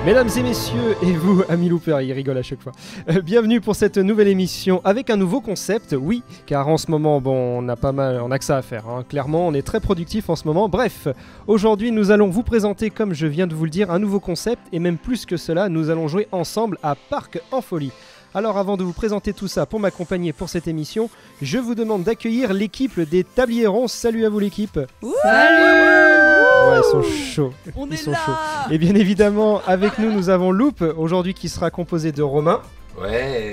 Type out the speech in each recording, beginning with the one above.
Mesdames et messieurs, et vous, amis loopers, il rigole à chaque fois. Bienvenue pour cette nouvelle émission avec un nouveau concept, oui, car en ce moment, bon, on a que ça à faire. Hein. Clairement, on est très productif en ce moment. Bref, aujourd'hui, nous allons vous présenter, comme je viens de vous le dire, un nouveau concept, et même plus que cela, nous allons jouer ensemble à Parc en Folie. Alors avant de vous présenter tout ça pour m'accompagner pour cette émission, je vous demande d'accueillir l'équipe des Tabliers Ronds. Salut à vous l'équipe. Salut. Ouais, ils sont chauds. Ils sont chauds. Et bien évidemment, avec nous, nous avons Loop, aujourd'hui qui sera composé de Romain,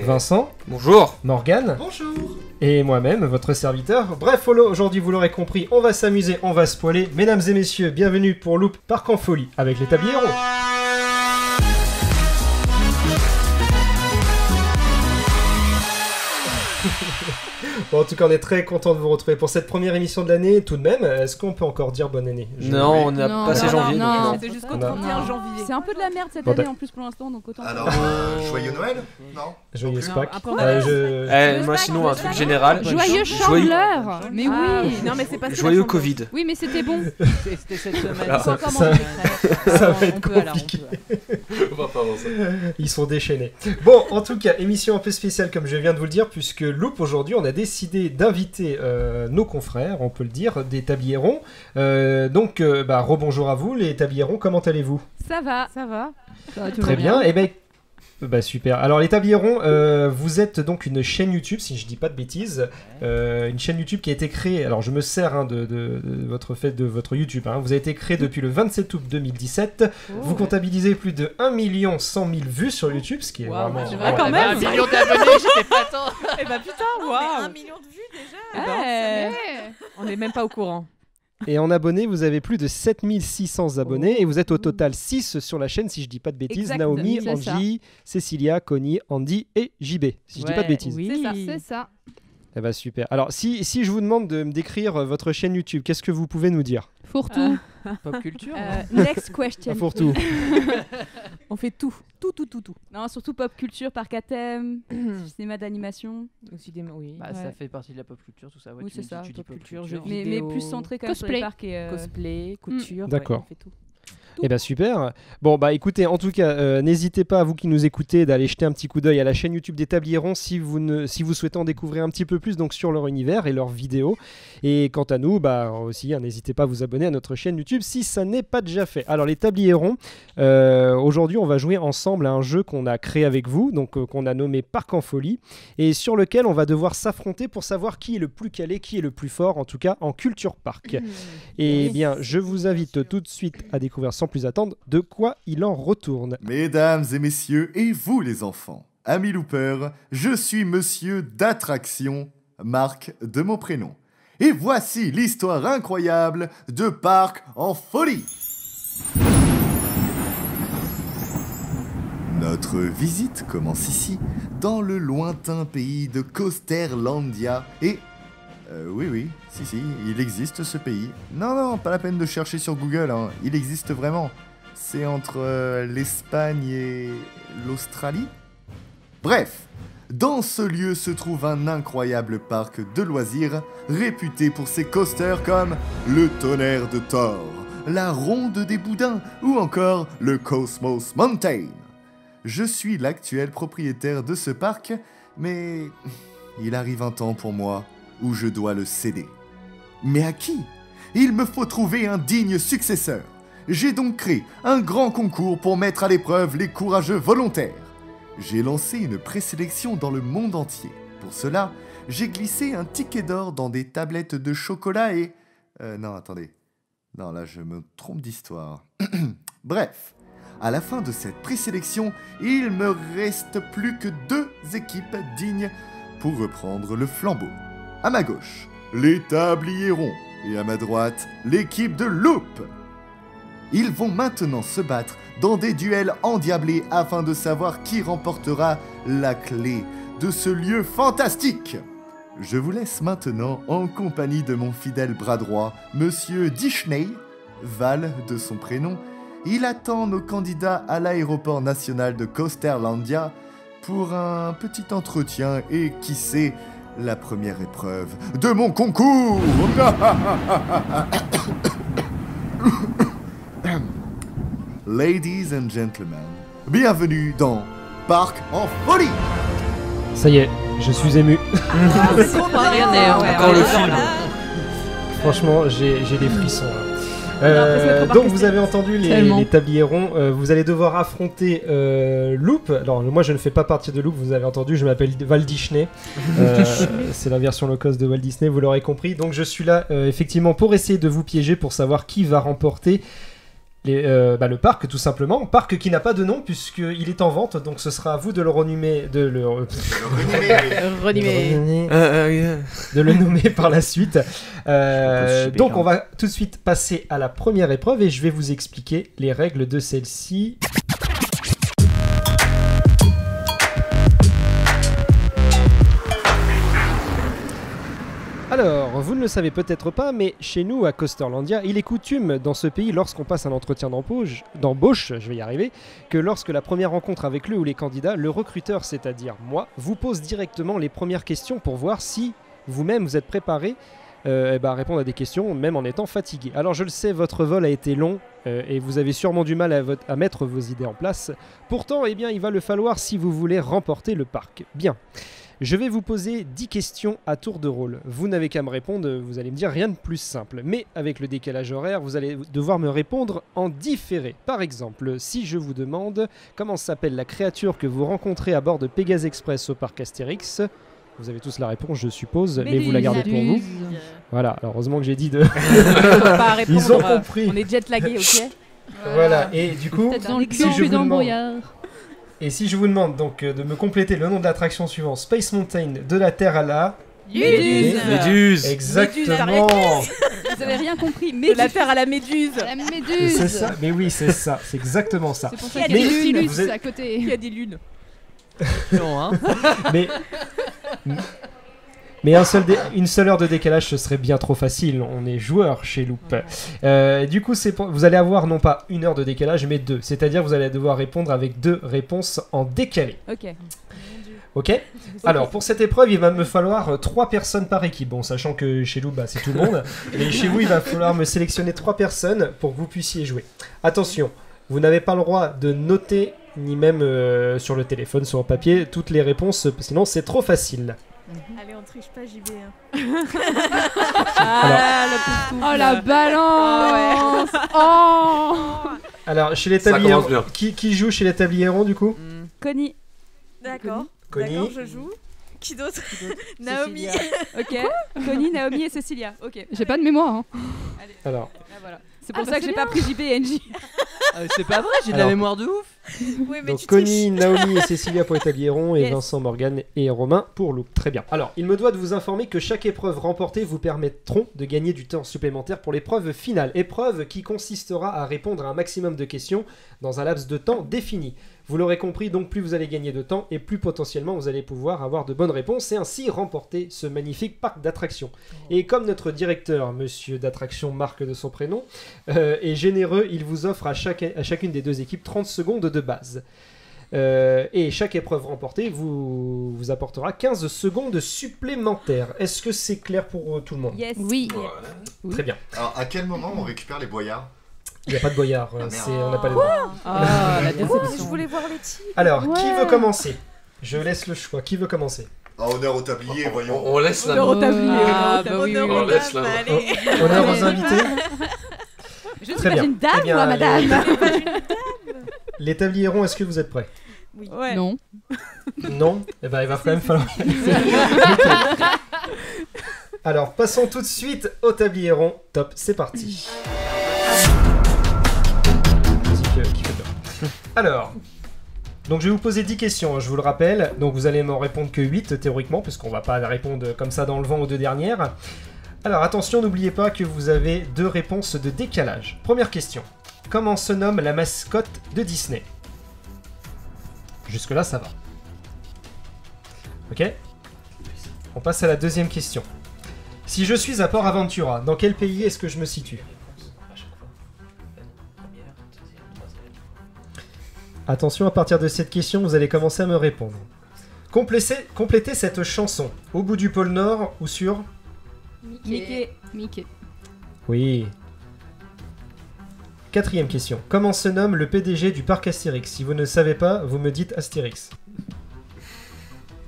Vincent, bonjour, Morgane, bonjour, et moi-même, votre serviteur. Bref, aujourd'hui, vous l'aurez compris, on va s'amuser, on va spoiler. Mesdames et messieurs, bienvenue pour Loop Parc en Folie avec les Tabliers Ronds. Bon, en tout cas, on est très content de vous retrouver pour cette première émission de l'année. Tout de même, est-ce qu'on peut encore dire bonne année? Non, on a passé janvier. Non, donc c'est jusqu'au 31 janvier. C'est un peu de la merde cette Bon, année en plus pour l'instant, donc autant. Alors, joyeux Noël? Non. Joyeux Pâques. Moi, sinon, un truc général. Joyeux Chandeleur. Mais oui. Non, mais c'est pas ça. Joyeux Covid. Oui, mais c'était bon. C'était cette semaine. Alors, ça va être compliqué. On va pas avancer. Ils sont déchaînés. Bon, en tout cas, émission un peu spéciale comme je viens de vous le dire, puisque Loop, aujourd'hui, on a décidé d'inviter nos confrères, on peut le dire, des Tabliers Ronds. Donc, rebonjour à vous, les Tabliers Ronds, comment allez-vous? Ça va. Ça va. Très bien. Et super. Alors les Tabliers Ronds, vous êtes donc une chaîne YouTube, si je dis pas de bêtises, une chaîne YouTube qui a été créée. Alors je me sers de votre YouTube. Hein. Vous avez été créé depuis le 27 août 2017. Vous comptabilisez plus de 1 100 000 vues sur YouTube, ce qui est vraiment. C'est vrai quand même. 1 million d'abonnés, j'étais pas tant. Eh bah putain, waouh. 1 million de vues déjà. On est même pas au courant. Et en abonnés, vous avez plus de 7600 abonnés et vous êtes au total 6 sur la chaîne, si je dis pas de bêtises. Exact, Naomi, c'est Angie, Cécilia, Connie, Andy et JB, si je dis pas de bêtises. Oui. C'est ça. Eh ben super. Alors si je vous demande de me décrire votre chaîne YouTube, qu'est-ce que vous pouvez nous dire? Fourre-tout. Pop culture. Next question. Fourre-tout. On fait tout. Tout. Non, surtout pop culture, parc à thème, cinéma d'animation. Aussi des... Oui, Ouais. ça fait partie de la pop culture, tout ça. Ouais, Oui, c'est ça, tu dis pop pop culture, culture, mais vidéo, plus centré quand même sur les parcs et cosplay, couture. D'accord. Ouais, on fait tout. Eh bien super. Bon écoutez, en tout cas, n'hésitez pas, vous qui nous écoutez, d'aller jeter un petit coup d'œil à la chaîne YouTube des Tabliers Ronds si vous souhaitez en découvrir un petit peu plus donc sur leur univers et leurs vidéos. Et quant à nous, aussi, n'hésitez pas à vous abonner à notre chaîne YouTube si ça n'est pas déjà fait. Alors les Tabliers Ronds, aujourd'hui on va jouer ensemble à un jeu qu'on a créé avec vous, donc qu'on a nommé Parc en Folie, et sur lequel on va devoir s'affronter pour savoir qui est le plus calé, qui est le plus fort, en tout cas en culture parc. Et bien, je vous invite tout de suite à découvrir sans plus attendre de quoi il en retourne. Mesdames et messieurs, et vous les enfants, amis loopers, je suis monsieur d'attraction, Marc de mon prénom. Et voici l'histoire incroyable de Parc en Folie. Notre visite commence ici, dans le lointain pays de Costerlandia, et... oui, si, il existe ce pays. Non, pas la peine de chercher sur Google, hein. Il existe vraiment. C'est entre l'Espagne et l'Australie. Bref, dans ce lieu se trouve un incroyable parc de loisirs, réputé pour ses coasters comme le Tonnerre de Thor, la Ronde des Boudins ou encore le Cosmos Mountain. Je suis l'actuel propriétaire de ce parc, mais il arrive un temps pour moi où je dois le céder. Mais à qui? Il me faut trouver un digne successeur. J'ai donc créé un grand concours pour mettre à l'épreuve les courageux volontaires. J'ai lancé une présélection dans le monde entier. Pour cela, j'ai glissé un ticket d'or dans des tablettes de chocolat et... non, attendez. Non, là, je me trompe d'histoire. Bref, à la fin de cette présélection, il me reste plus que 2 équipes dignes pour reprendre le flambeau. À ma gauche, les Tabliers Ronds, et à ma droite, l'équipe de Loop. Ils vont maintenant se battre dans des duels endiablés afin de savoir qui remportera la clé de ce lieu fantastique. Je vous laisse maintenant en compagnie de mon fidèle bras droit, Monsieur Disney, Val de son prénom. Il attend nos candidats à l'aéroport national de Costerlandia pour un petit entretien et qui sait, la première épreuve de mon concours. Ladies and gentlemen, bienvenue dans Parc en folie. Ça y est, je suis ému. Encore le film. Franchement, j'ai des frissons. Là. après se mettre au parc Donc vous avez entendu Tellement. les tabliers ronds. Vous allez devoir affronter Loop. Alors moi je ne fais pas partie de Loop. Vous avez entendu, je m'appelle Walt Disney. C'est la version low cost de Walt Disney. Vous l'aurez compris. Donc je suis là effectivement pour essayer de vous piéger, pour savoir qui va remporter le parc, tout simplement. Parc qui n'a pas de nom puisqu'il est en vente. Donc ce sera à vous de le renommer, de le nommer par la suite. Donc on va tout de suite passer à la première épreuve et je vais vous expliquer les règles de celle-ci. Alors, vous ne le savez peut-être pas, mais chez nous, à Coasterlandia, il est coutume dans ce pays, lorsqu'on passe un entretien d'embauche, je vais y arriver, que lorsque la première rencontre avec le ou les candidats, le recruteur, c'est-à-dire moi, vous pose directement les premières questions pour voir si vous-même vous êtes préparé à répondre à des questions, même en étant fatigué. Alors je le sais, votre vol a été long et vous avez sûrement du mal à mettre vos idées en place. Pourtant, eh bien, il va le falloir si vous voulez remporter le parc. Bien. Je vais vous poser 10 questions à tour de rôle. Vous n'avez qu'à me répondre, vous allez me dire rien de plus simple. Mais avec le décalage horaire, vous allez devoir me répondre en différé. Par exemple, si je vous demande comment s'appelle la créature que vous rencontrez à bord de Pegasus Express au parc Astérix, vous avez tous la réponse, je suppose, mais vous la gardez pour vous. Voilà, alors heureusement que j'ai dit de... On va pas répondre, Ils ont compris. On est jet lagué, ok. Voilà, et du coup, Dans le si je vous demande... d'embrouillard. Et si je vous demande donc de me compléter le nom de l'attraction suivante, Space Mountain, de la Terre à la... Méduse. Exactement. Vous avez rien compris, mais de la terre à la méduse. La méduse. C'est ça, mais oui, c'est ça, c'est exactement ça. C'est pour ça Mais qu'il y a des vous Nautilus êtes- à côté. Il y a des lunes. Non, hein. Mais une seule heure de décalage, ce serait bien trop facile. On est joueur chez Loop. Du coup, vous allez avoir non pas 1 heure de décalage, mais 2. C'est-à-dire vous allez devoir répondre avec 2 réponses en décalé. Ok. Ok. Alors, pour cette épreuve, il va me falloir 3 personnes par équipe. Bon, sachant que chez Loop, c'est tout le monde. Et chez vous, il va falloir me sélectionner 3 personnes pour que vous puissiez jouer. Attention, vous n'avez pas le droit de noter, ni même sur le téléphone, sur le papier, toutes les réponses, sinon c'est trop facile. Allez, on triche pas, j'y vais. Oh la balance. Oh. Alors, chez les Ça tabliers commence bien. qui joue chez les tabliers ronds, du coup? Connie. D'accord. Connie. D'accord, je joue. Qui d'autre Naomi. Ok. Connie, Naomi et Cécilia. Ok. J'ai pas de mémoire. Hein. Alors, Ah, voilà. C'est pour ça que j'ai pas pris JB et NJ. C'est pas vrai, j'ai de Alors. la mémoire de ouf. Oui, mais donc tu Connie, Naomi et Cécilia pour les tabliers ronds et Yes. Vincent, Morgane et Romain pour Loop. Très bien. Alors, il me doit de vous informer que chaque épreuve remportée vous permettront de gagner du temps supplémentaire pour l'épreuve finale. Épreuve qui consistera à répondre à un maximum de questions dans un laps de temps défini. Vous l'aurez compris, donc plus vous allez gagner de temps et plus potentiellement vous allez pouvoir avoir de bonnes réponses et ainsi remporter ce magnifique parc d'attractions. Et comme notre directeur, monsieur d'attraction, Marc de son prénom, est généreux, il vous offre à chacune des 2 équipes 30 secondes de base. Et chaque épreuve remportée vous apportera 15 secondes supplémentaires. Est-ce que c'est clair pour tout le monde? Yes. Oui. Très bien. Alors, à quel moment on récupère les boyards? Il n'y a pas de boyard, merde. on n'a pas les droits. Ah, la Je déception. voulais voir les types. Alors, qui Ouais. veut commencer? Je laisse le choix. Qui veut commencer? Ah, honneur au tablier, voyons. On laisse la Honneur au tablier. Ah, honneur au bah oui, tablier. oui. On laisse la main. Allez. Honneur aux invités. Je suis Très pas bien. une dame Eh bien, ou à madame. Les tabliers ronds, est-ce que vous êtes prêts? Ouais. Non. Non? Eh ben, il va quand même falloir... Alors, passons tout de suite au tablier rond. Top, c'est parti. Musique qui fait peur. Alors, donc je vais vous poser 10 questions, hein, je vous le rappelle. Donc vous allez m'en répondre que 8 théoriquement, puisqu'on va pas répondre comme ça dans le vent aux 2 dernières. Alors attention, n'oubliez pas que vous avez 2 réponses de décalage. Première question. Comment se nomme la mascotte de Disney? Jusque-là, ça va. Ok? On passe à la deuxième question. Si je suis à Port Aventura, dans quel pays est-ce que je me situe? Attention, à partir de cette question, vous allez commencer à me répondre. Complétez cette chanson. Au bout du pôle Nord ou sur... Mickey. Mickey. Oui. 4e question. Comment se nomme le PDG du parc Astérix? Si vous ne savez pas, vous me dites Astérix.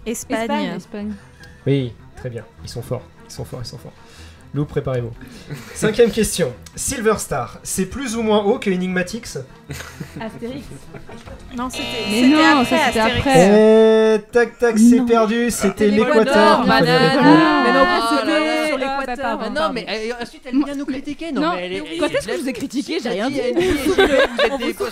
Espagne. Espagne. Oui, très bien. Ils sont forts. Ils sont forts. Lou, préparez-vous. 5e question. Silver Star, c'est plus ou moins haut que Enigmatix? Astérix. Non, c'était Mais non, ça, c'était Astérix. après. Et tac, c'est Non. perdu. C'était l'Équateur, l'Équateur. Il fallait banane. répondre. Mais non, Oh c'était là là. sur l'Équateur. Ah non, mais ensuite elle vient nous critiquer. Non, Non, mais Quand est-ce que je vous ai critiqué? J'ai rien dit.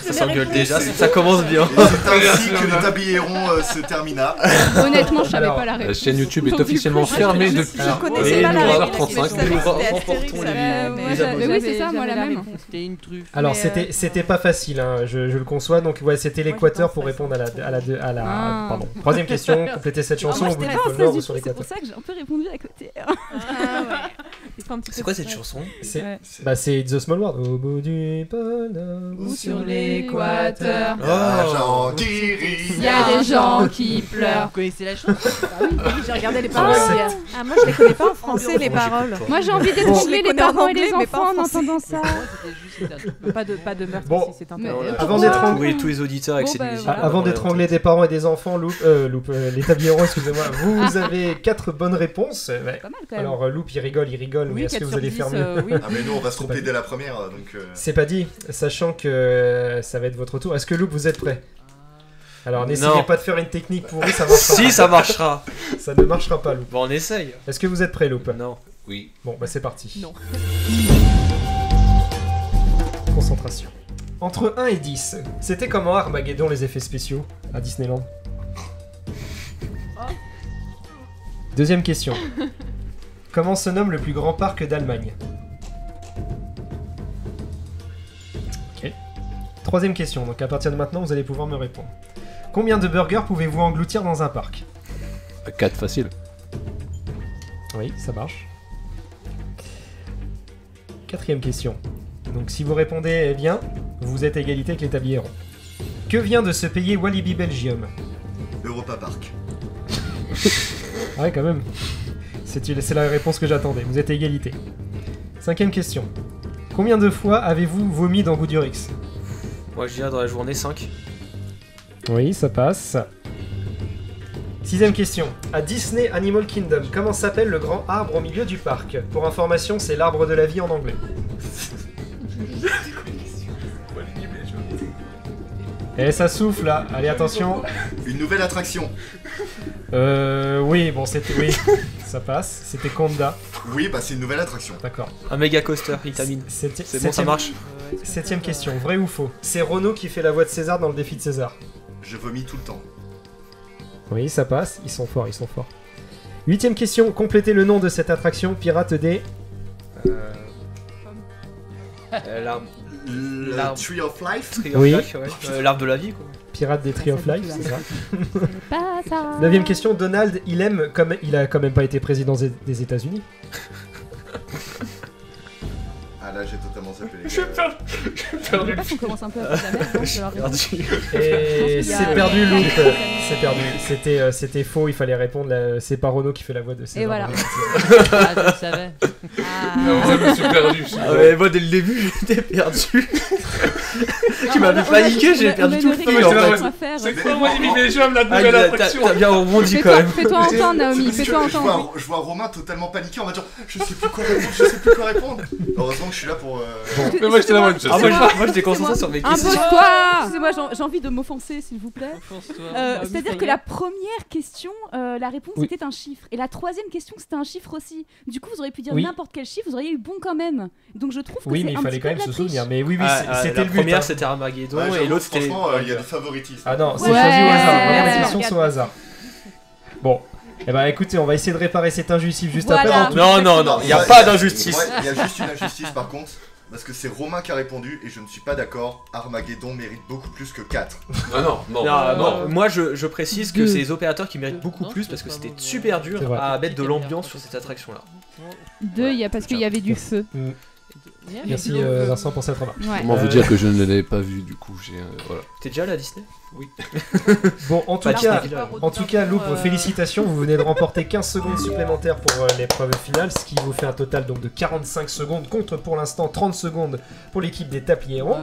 Ça s'engueule déjà, ça commence bien. C'est ainsi que le tablier rond se termina. Honnêtement, je savais Alors, pas la réponse. La chaîne YouTube est Donc, du officiellement coup, fermée Je depuis. connaissais Et pas la nous, réponse. 35, mais je savais nous que c'était remportons Astérix, les Mais abonnés. oui, c'est ça, moi, la même. C'était une truffe. Alors Mais, c'était pas facile, hein, je le conçois. Donc ouais, c'était Moi, l'Équateur je pour pense répondre à la Ah. pardon. 3e question. Complétez cette chanson. Moi, Vous j'étais dites pas le en nord phase ou du sur tout, c'est l'Équateur. pour ça que j'ai un peu répondu à côté. C'est quoi cette chanson? C'est Ouais. bah c'est The Small World. Au bout du pôle Ou sur l'Équateur. Argentine. Il y a des gens qui pleurent. Vous connaissez la chanson? J'ai regardé les Ah, paroles. c'est- Ah, moi je les connais pas en français les paroles. Moi, j'ai envie Je d'étrangler les les connais en parents et anglais, les mais pas en enfants en français. entendant ça. Pas de meurtre Bon. ici, c'est Mais, interdit. avant d'être Oui, tous les auditeurs avec Bon, cette bah, musique. voilà. Avant d'étrangler des parents et des enfants, les tabliers excusez-moi, vous avez 4 bonnes réponses. Ouais. Pas mal quand même. Alors Loup il rigole, mais est-ce que vous allez faire mieux? Oui. Ah mais nous on va se C'est tromper pas dès la première donc C'est pas dit, sachant que ça va être votre tour. Est-ce que Loup vous êtes prêt? Alors n'essayez Non. pas de faire une technique pourrie, ça marchera Si, pas. ça marchera. Ça ne marchera pas Loup. Bon, on essaye. Est-ce que vous êtes prêt Loup? Non. Oui. Bon bah c'est parti. Non. Concentration. Entre 1 et 10, c'était comment Armageddon les effets spéciaux à Disneyland? Deuxième question. Comment se nomme le plus grand parc d'Allemagne? Ok. Troisième question, donc à partir de maintenant vous allez pouvoir me répondre. Combien de burgers pouvez-vous engloutir dans un parc? 4 facile. Oui, ça marche. Quatrième question. Donc si vous répondez bien, vous êtes à égalité avec les tabliers ronds. Que vient de se payer Walibi Belgium? Europa Park. Ah ouais, quand même. C'est la réponse que j'attendais. Vous êtes à égalité. Cinquième question. Combien de fois avez-vous vomi dans Goudurix? Moi, je dirais dans la journée 5. Oui, ça passe. Sixième question. À Disney Animal Kingdom, comment s'appelle le grand arbre au milieu du parc? Pour information, c'est l'arbre de la vie en anglais. Et ça souffle là. Allez, attention. Une nouvelle attraction. Oui, bon, c'était... Oui, ça passe. C'était Conda. Oui, bah c'est une nouvelle attraction. D'accord. Un méga coaster, vitamine. C'est bon, ça marche. Septième question. Vrai ou faux? C'est Renaud qui fait la voix de César dans le défi de César. Je vomis tout le temps. Oui, ça passe. Ils sont forts, ils sont forts. Huitième question. Complétez le nom de cette attraction Pirate des... L'arbre. Le L'arbre. Tree of Life. Tree of Oui. Life, ouais. L'arbre de la vie, quoi. Pirates des Tree of Life, c'est ça. Pas ça. Neuvième question. Donald, il aime comme... Il a quand même pas été président des États-Unis. Ah là j'ai totalement zappé les Je gars. perdu. On commence un peu à faire de la merde. Je suis perdu. Et qu'il y a- c'est perdu, il y a- Loup. C'est perdu. C'était faux. Il fallait répondre. C'est pas Renaud qui fait la voix de César. Et voilà. Ah, je le savais. Je me suis perdu. Ah ouais, moi dès le début j'étais perdu. Tu m'avais paniqué, j'ai perdu tout le fil en fait. C'est fait. quoi, moi, T'as bien rebondi quand même. Fais-toi entendre, Naomi, C'est parce fais-toi que je entendre. je vois Romain totalement paniqué en mode genre je sais plus quoi répondre. Heureusement que je suis là pour. Mais moi j'étais là, moi Excusez-moi. j'étais concentré sur mes questions. Impose-toi. Excusez-moi, j'ai envie de m'offenser, s'il vous plaît. C'est-à-dire que la première question, la réponse Oui. était un chiffre. Et la troisième question, c'était un chiffre aussi. Du coup, vous auriez pu dire Oui. n'importe quel chiffre, vous auriez eu bon quand même. Donc je trouve que Oui, c'est mais il un fallait petit quand peu même de se la souvenir. triche. Mais oui, c'était La le but. première hein. c'était Armageddon Ouais, et j'avoue, l'autre c'était. franchement, il y a du favoritisme. Ah non, c'est Ouais. choisi au hasard. Vraiment, Merci, les questions Morgane. sont au hasard. Bon. Eh ben écoutez, on va essayer de réparer cet injustice juste Voilà. après. Non, il y a Ouais, pas d'injustice. Ouais, il y a juste une injustice par contre. Parce que c'est Romain qui a répondu et je ne suis pas d'accord. Armageddon mérite beaucoup plus que 4. Ah non, non. moi je précise que Deux. c'est les opérateurs qui méritent beaucoup Non, plus c'est parce que pas c'était bon. super C'est dur vrai. à mettre de l'ambiance sur cette attraction là. Deux, il y a parce qu'il y avait du feu. Merci Vincent pour cette remarque. Ouais. Comment vous dire que je ne l'avais pas vu, du coup, voilà. T'es déjà allé à Disney? Oui. Bon, en tout cas, Loup, pour, félicitations, vous venez de remporter 15 secondes supplémentaires pour l'épreuve finale, ce qui vous fait un total donc de 45 secondes contre pour l'instant 30 secondes pour l'équipe des Taplierons.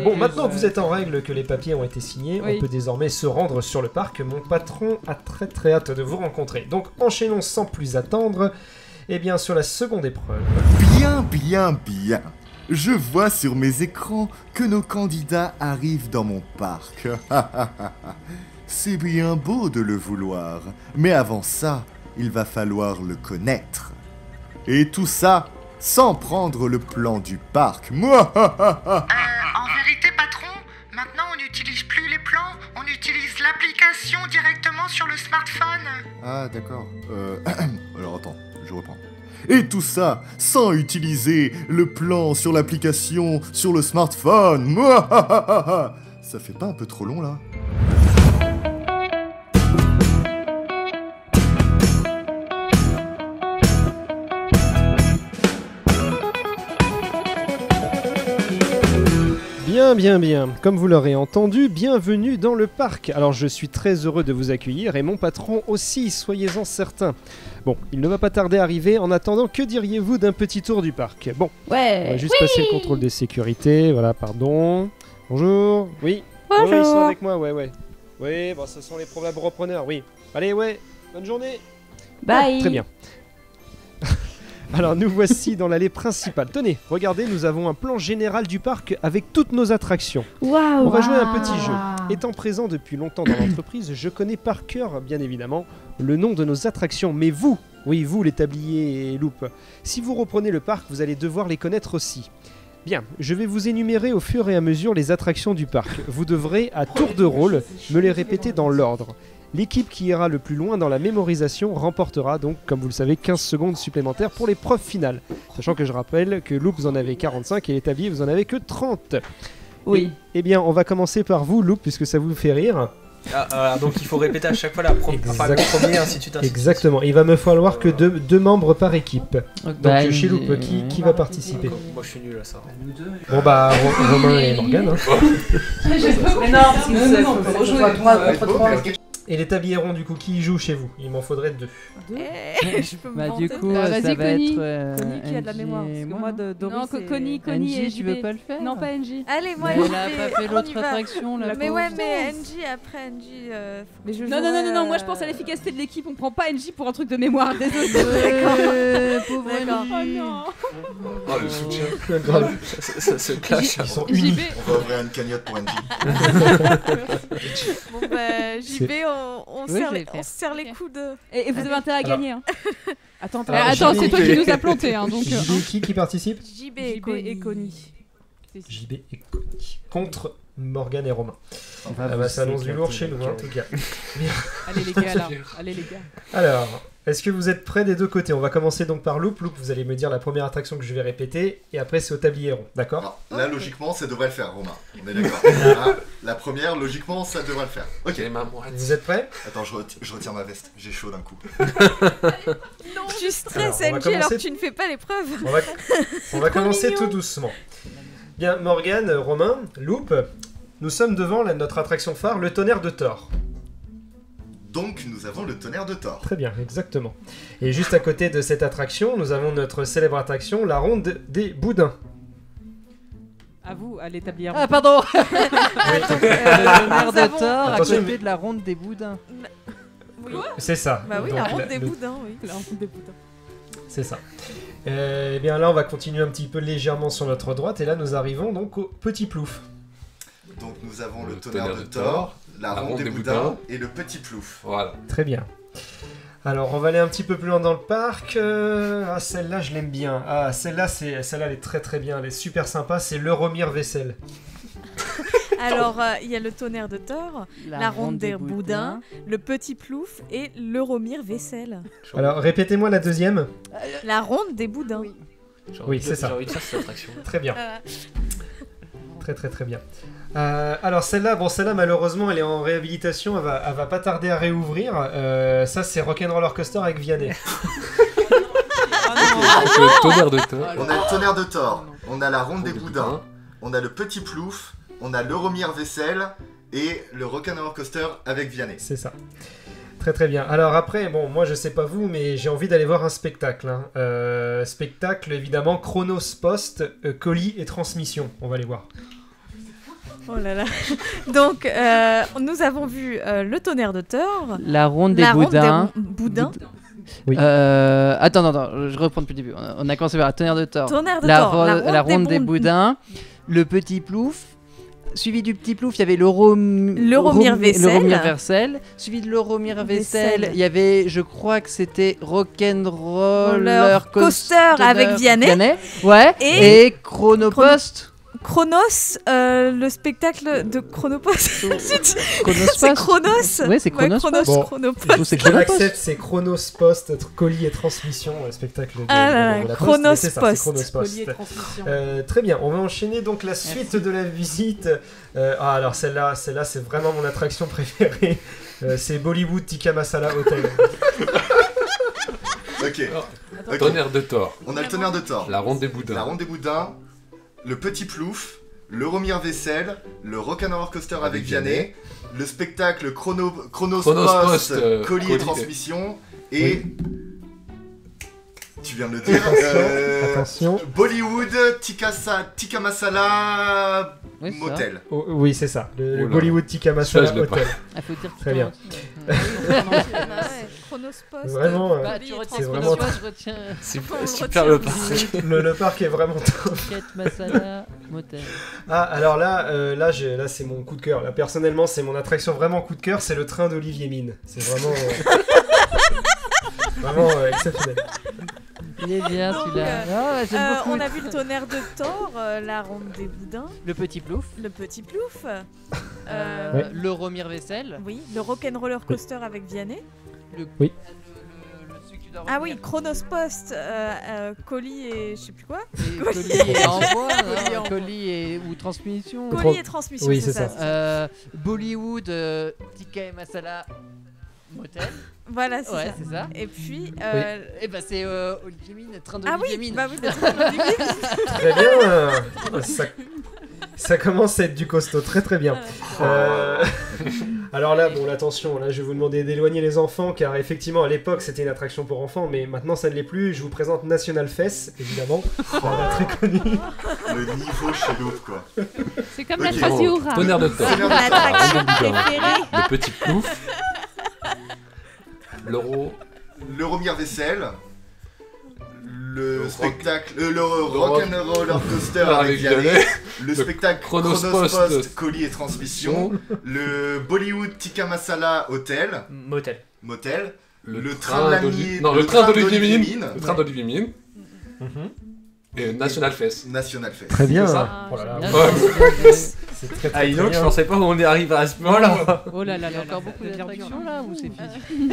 Bon, maintenant que vous êtes en règle, que les papiers ont été signés, on peut désormais se rendre sur le parc. Mon patron a très très hâte de vous rencontrer. Donc enchaînons sans plus attendre, et bien sur la seconde épreuve. Bien. Je vois sur mes écrans que nos candidats arrivent dans mon parc. C'est bien beau de le vouloir, mais avant ça, il va falloir le connaître. Et tout ça sans prendre le plan du parc. En vérité, patron, maintenant on n'utilise plus les plans, on utilise l'application directement sur le smartphone. Ah, d'accord. Alors attends, je reprends. Et tout ça sans utiliser le plan sur l'application sur le smartphone. Ça fait pas un peu trop long là? Bien. Comme vous l'aurez entendu, bienvenue dans le parc. Alors je suis très heureux de vous accueillir et mon patron aussi, soyez-en certains. Bon, il ne va pas tarder à arriver. En attendant, que diriez-vous d'un petit tour du parc? Bon, on va juste passer le contrôle de sécurité. Voilà, pardon. Bonjour. Oui. Bonjour. Oui, ils sont avec moi, ouais. Oui, bon, ce sont les probables repreneurs, oui. Allez, ouais, bonne journée. Bye. Très bien. Alors nous voici dans l'allée principale. Tenez, regardez, nous avons un plan général du parc avec toutes nos attractions. Waouh. On va jouer à un petit jeu. Étant présent depuis longtemps dans l'entreprise, je connais par cœur, bien évidemment, le nom de nos attractions. Mais vous, oui vous les tabliers et loupes, si vous reprenez le parc, vous allez devoir les connaître aussi. Bien, je vais vous énumérer au fur et à mesure les attractions du parc. Vous devrez, à tour de rôle, me les répéter dans l'ordre. L'équipe qui ira le plus loin dans la mémorisation remportera donc, comme vous le savez, 15 secondes supplémentaires pour l'épreuve finale. Sachant que je rappelle que Loop, vous en avez 45 et les tabliers, vous en avez que 30. Oui. Eh bien, on va commencer par vous, Loop, puisque ça vous fait rire. Donc il faut répéter à chaque fois la première, ainsi de suite. Exactement. Il va me falloir que deux membres par équipe. Donc chez Loop, qui va participer? Moi je suis nul à ça. Bon bah, Romain et Morgane. Hein. Mais non, parce que non, faut rejouer 3 contre 3. Et les tabliers du coup, qui jouent chez vous? Il m'en faudrait 2. Je peux me Du vanter. coup, vas-y, ça va Connie. être. Connie qui a de la mémoire. Parce que moi, de Doris, Non, c'est- Connie et NJ, tu veux JB. pas le faire? Non, pas NJ. Allez, moi, Mais j'y elle a vais. pas fait On l'autre y va. attraction, la Mais pauvre. ouais, mais NJ, après NJ... Mais non, moi je pense à l'efficacité de l'équipe, on prend pas NJ pour un truc de mémoire, désolé. Pauvre D'accord. Oh non. Oh, le soutien. Ça se clash. Ils sont unis. JB. On va ouvrir une cagnotte pour NJ. Bon, bah, JB, on Oui, serre je vais les- faire. on se serre les coudes. Et vous avez intérêt à Alors. gagner. Hein. Attends, Alors, attends, JB, c'est toi qui nous a planté. Hein, donc, JB, qui participe? JB JB et Connie. JB et Connie. Contre Morgane et Romain. va Ah bah, ça vous annonce du lourd chez nous, hein, en tout cas. Allez les gars, là. Allez les gars. Alors, est-ce que vous êtes prêts des deux côtés? On va commencer donc par Loop. Loop, vous allez me dire la première attraction que je vais répéter, et après c'est au tablier rond, d'accord? Là, logiquement, ça devrait le faire, Romain. On est d'accord. Hein, la première, logiquement, ça devrait le faire. Ok. Les mains moites. Vous êtes prêts? Attends, je retire ma veste. J'ai chaud d'un coup. Non, tu stresses Alors, on va NJ alors commencer- que tu ne fais pas l'épreuve. On va commencer tout doucement. Bien, Morgane, Romain, Loop, nous sommes devant notre attraction phare, le tonnerre de Thor. Donc, nous avons le tonnerre de Thor. Très bien, exactement. Et juste à côté de cette attraction, nous avons notre célèbre attraction, la ronde des boudins. À vous, à l'établir. Ah, pardon. Le tonnerre nous de avons- Thor à Attention, côté mais- de la ronde des boudins. Oui. C'est ça. Bah oui, Donc, la ronde des le- boudins, oui. La honte des boudins. C'est ça. Eh bien là, on va continuer un petit peu légèrement sur notre droite, et là, nous arrivons donc au petit plouf. Donc, nous avons le tonnerre de Thor, la ronde des boudins et le petit plouf. Voilà. Très bien. Alors, on va aller un petit peu plus loin dans le parc. Ah, celle-là, je l'aime bien. Ah, celle-là, elle est très très bien. Elle est super sympa. C'est le Remire Vaisselle. Alors, il y a le tonnerre de Thor, la ronde des boudins, le petit plouf et l'Euromire vaisselle. Alors, répétez-moi la deuxième. La ronde des boudins. Oui, c'est ça. J'ai envie de faire cette attraction. Très bien. Euh, Très très très bien. Alors celle-là, malheureusement, elle est en réhabilitation. Elle va pas tarder à réouvrir. Ça, c'est Rock'n'Roller Coaster avec Vianney. Donc, le tonnerre de Thor. On a le tonnerre de Thor, on a la ronde des boudins, on a le petit plouf, on a l'Euromir Vaisselle et le Rock'n'Roller Coaster avec Vianney. C'est ça. Très très bien. Alors après, bon, moi je sais pas vous, mais j'ai envie d'aller voir un spectacle. Spectacle évidemment, Chronos Post, colis et transmission. On va aller voir. Oh là là. Donc, nous avons vu le tonnerre de Thor. La ronde des la boudins. Ronde des boudins. Oui. Attends, je reprends depuis le début. On a commencé par la tonnerre de Thor. Tonnerre de la, Thor, la ronde des boudins. Le petit plouf. Suivi du petit plouf, il y avait l'Euromir Vaisselle. Suivi de l'Euromir Vaisselle, il y avait, je crois que c'était Rock'n'Roller Coaster avec Vianney. Ouais. Et Chronopost. Chronos, le spectacle de Chronopost. C'est Chronos. Oui, c'est Chronos. Bon, Chronopost. Je l'accepte, c'est Chronos Post, colis et transmission, spectacle de la Chronos Post. C'est ça, Post. c'est Chronos Post. Très bien, on va enchaîner donc la suite de la visite. Alors celle-là, c'est vraiment mon attraction préférée. C'est Bollywood Tikka Masala Hotel. Ok. Tonnerre de Thor. On a le tonnerre de Thor. La ronde des boudins. La ronde des boudins. Le petit plouf, l'Euromir Vaisselle, le Rock'n'Roller Coaster avec Vianney, le spectacle Chronos Post, colis et transmission, et... Tu viens de le dire. Attention. Bollywood Tikka Masala Motel. Oh, oui, c'est ça. Le Bollywood Tikka Masala Hotel. Faut dire très bien. Chronos Post. Vraiment, c'est vraiment super le parc. Le parc est vraiment top. Masala Motel. Ah, alors là, c'est mon coup de cœur. Là, personnellement, c'est mon attraction vraiment coup de cœur. C'est le train d'Olivier Mine. C'est vraiment, vraiment exceptionnel. Il est bien celui-là. On a vu le tonnerre de Thor, la ronde des boudins. Le petit plouf. L'Euromir Vaisselle. Oui, le Rock'n'Roller Coaster avec Vianney. Oui. Ah oui, Chronos Post, colis et je sais plus quoi. Colis et envoi, colis et ou transmission. Colis et transmission, oui, c'est ça. Bollywood, Tikka Masala Motel. Voilà, c'est ouais, ça. Et puis, et bah c'est Olivier Mine, train d'Olivier Mine. Bah oui, le train d'Olivier Mine. Très bien. Ça commence à être du costaud, très très bien. Alors là, bon, attention, là je vais vous demander d'éloigner les enfants, car effectivement à l'époque c'était une attraction pour enfants, mais maintenant ça ne l'est plus. Je vous présente National Fest, évidemment, très connu. Le niveau chez l'autre, quoi. C'est comme la Traziura. Tonnerre de Thor. L'attraction préférée. Le petit plouf. L'Euromir Vaisselle. Le spectacle, le Rock'n'Roller Coaster avec Vianney, le spectacle Chronos Post, colis et transmission, le Bollywood Tikka Masala Hotel, Motel, le train d'Olivier Mine. Le train d'Olivier Mine. Et National Fest. Très bien. Ça. Oh là là. C'est très très bien. Je pensais pas qu'on y arrive à ce point-là. Oh là là, il y a encore beaucoup d'attractions là ou c'est fini?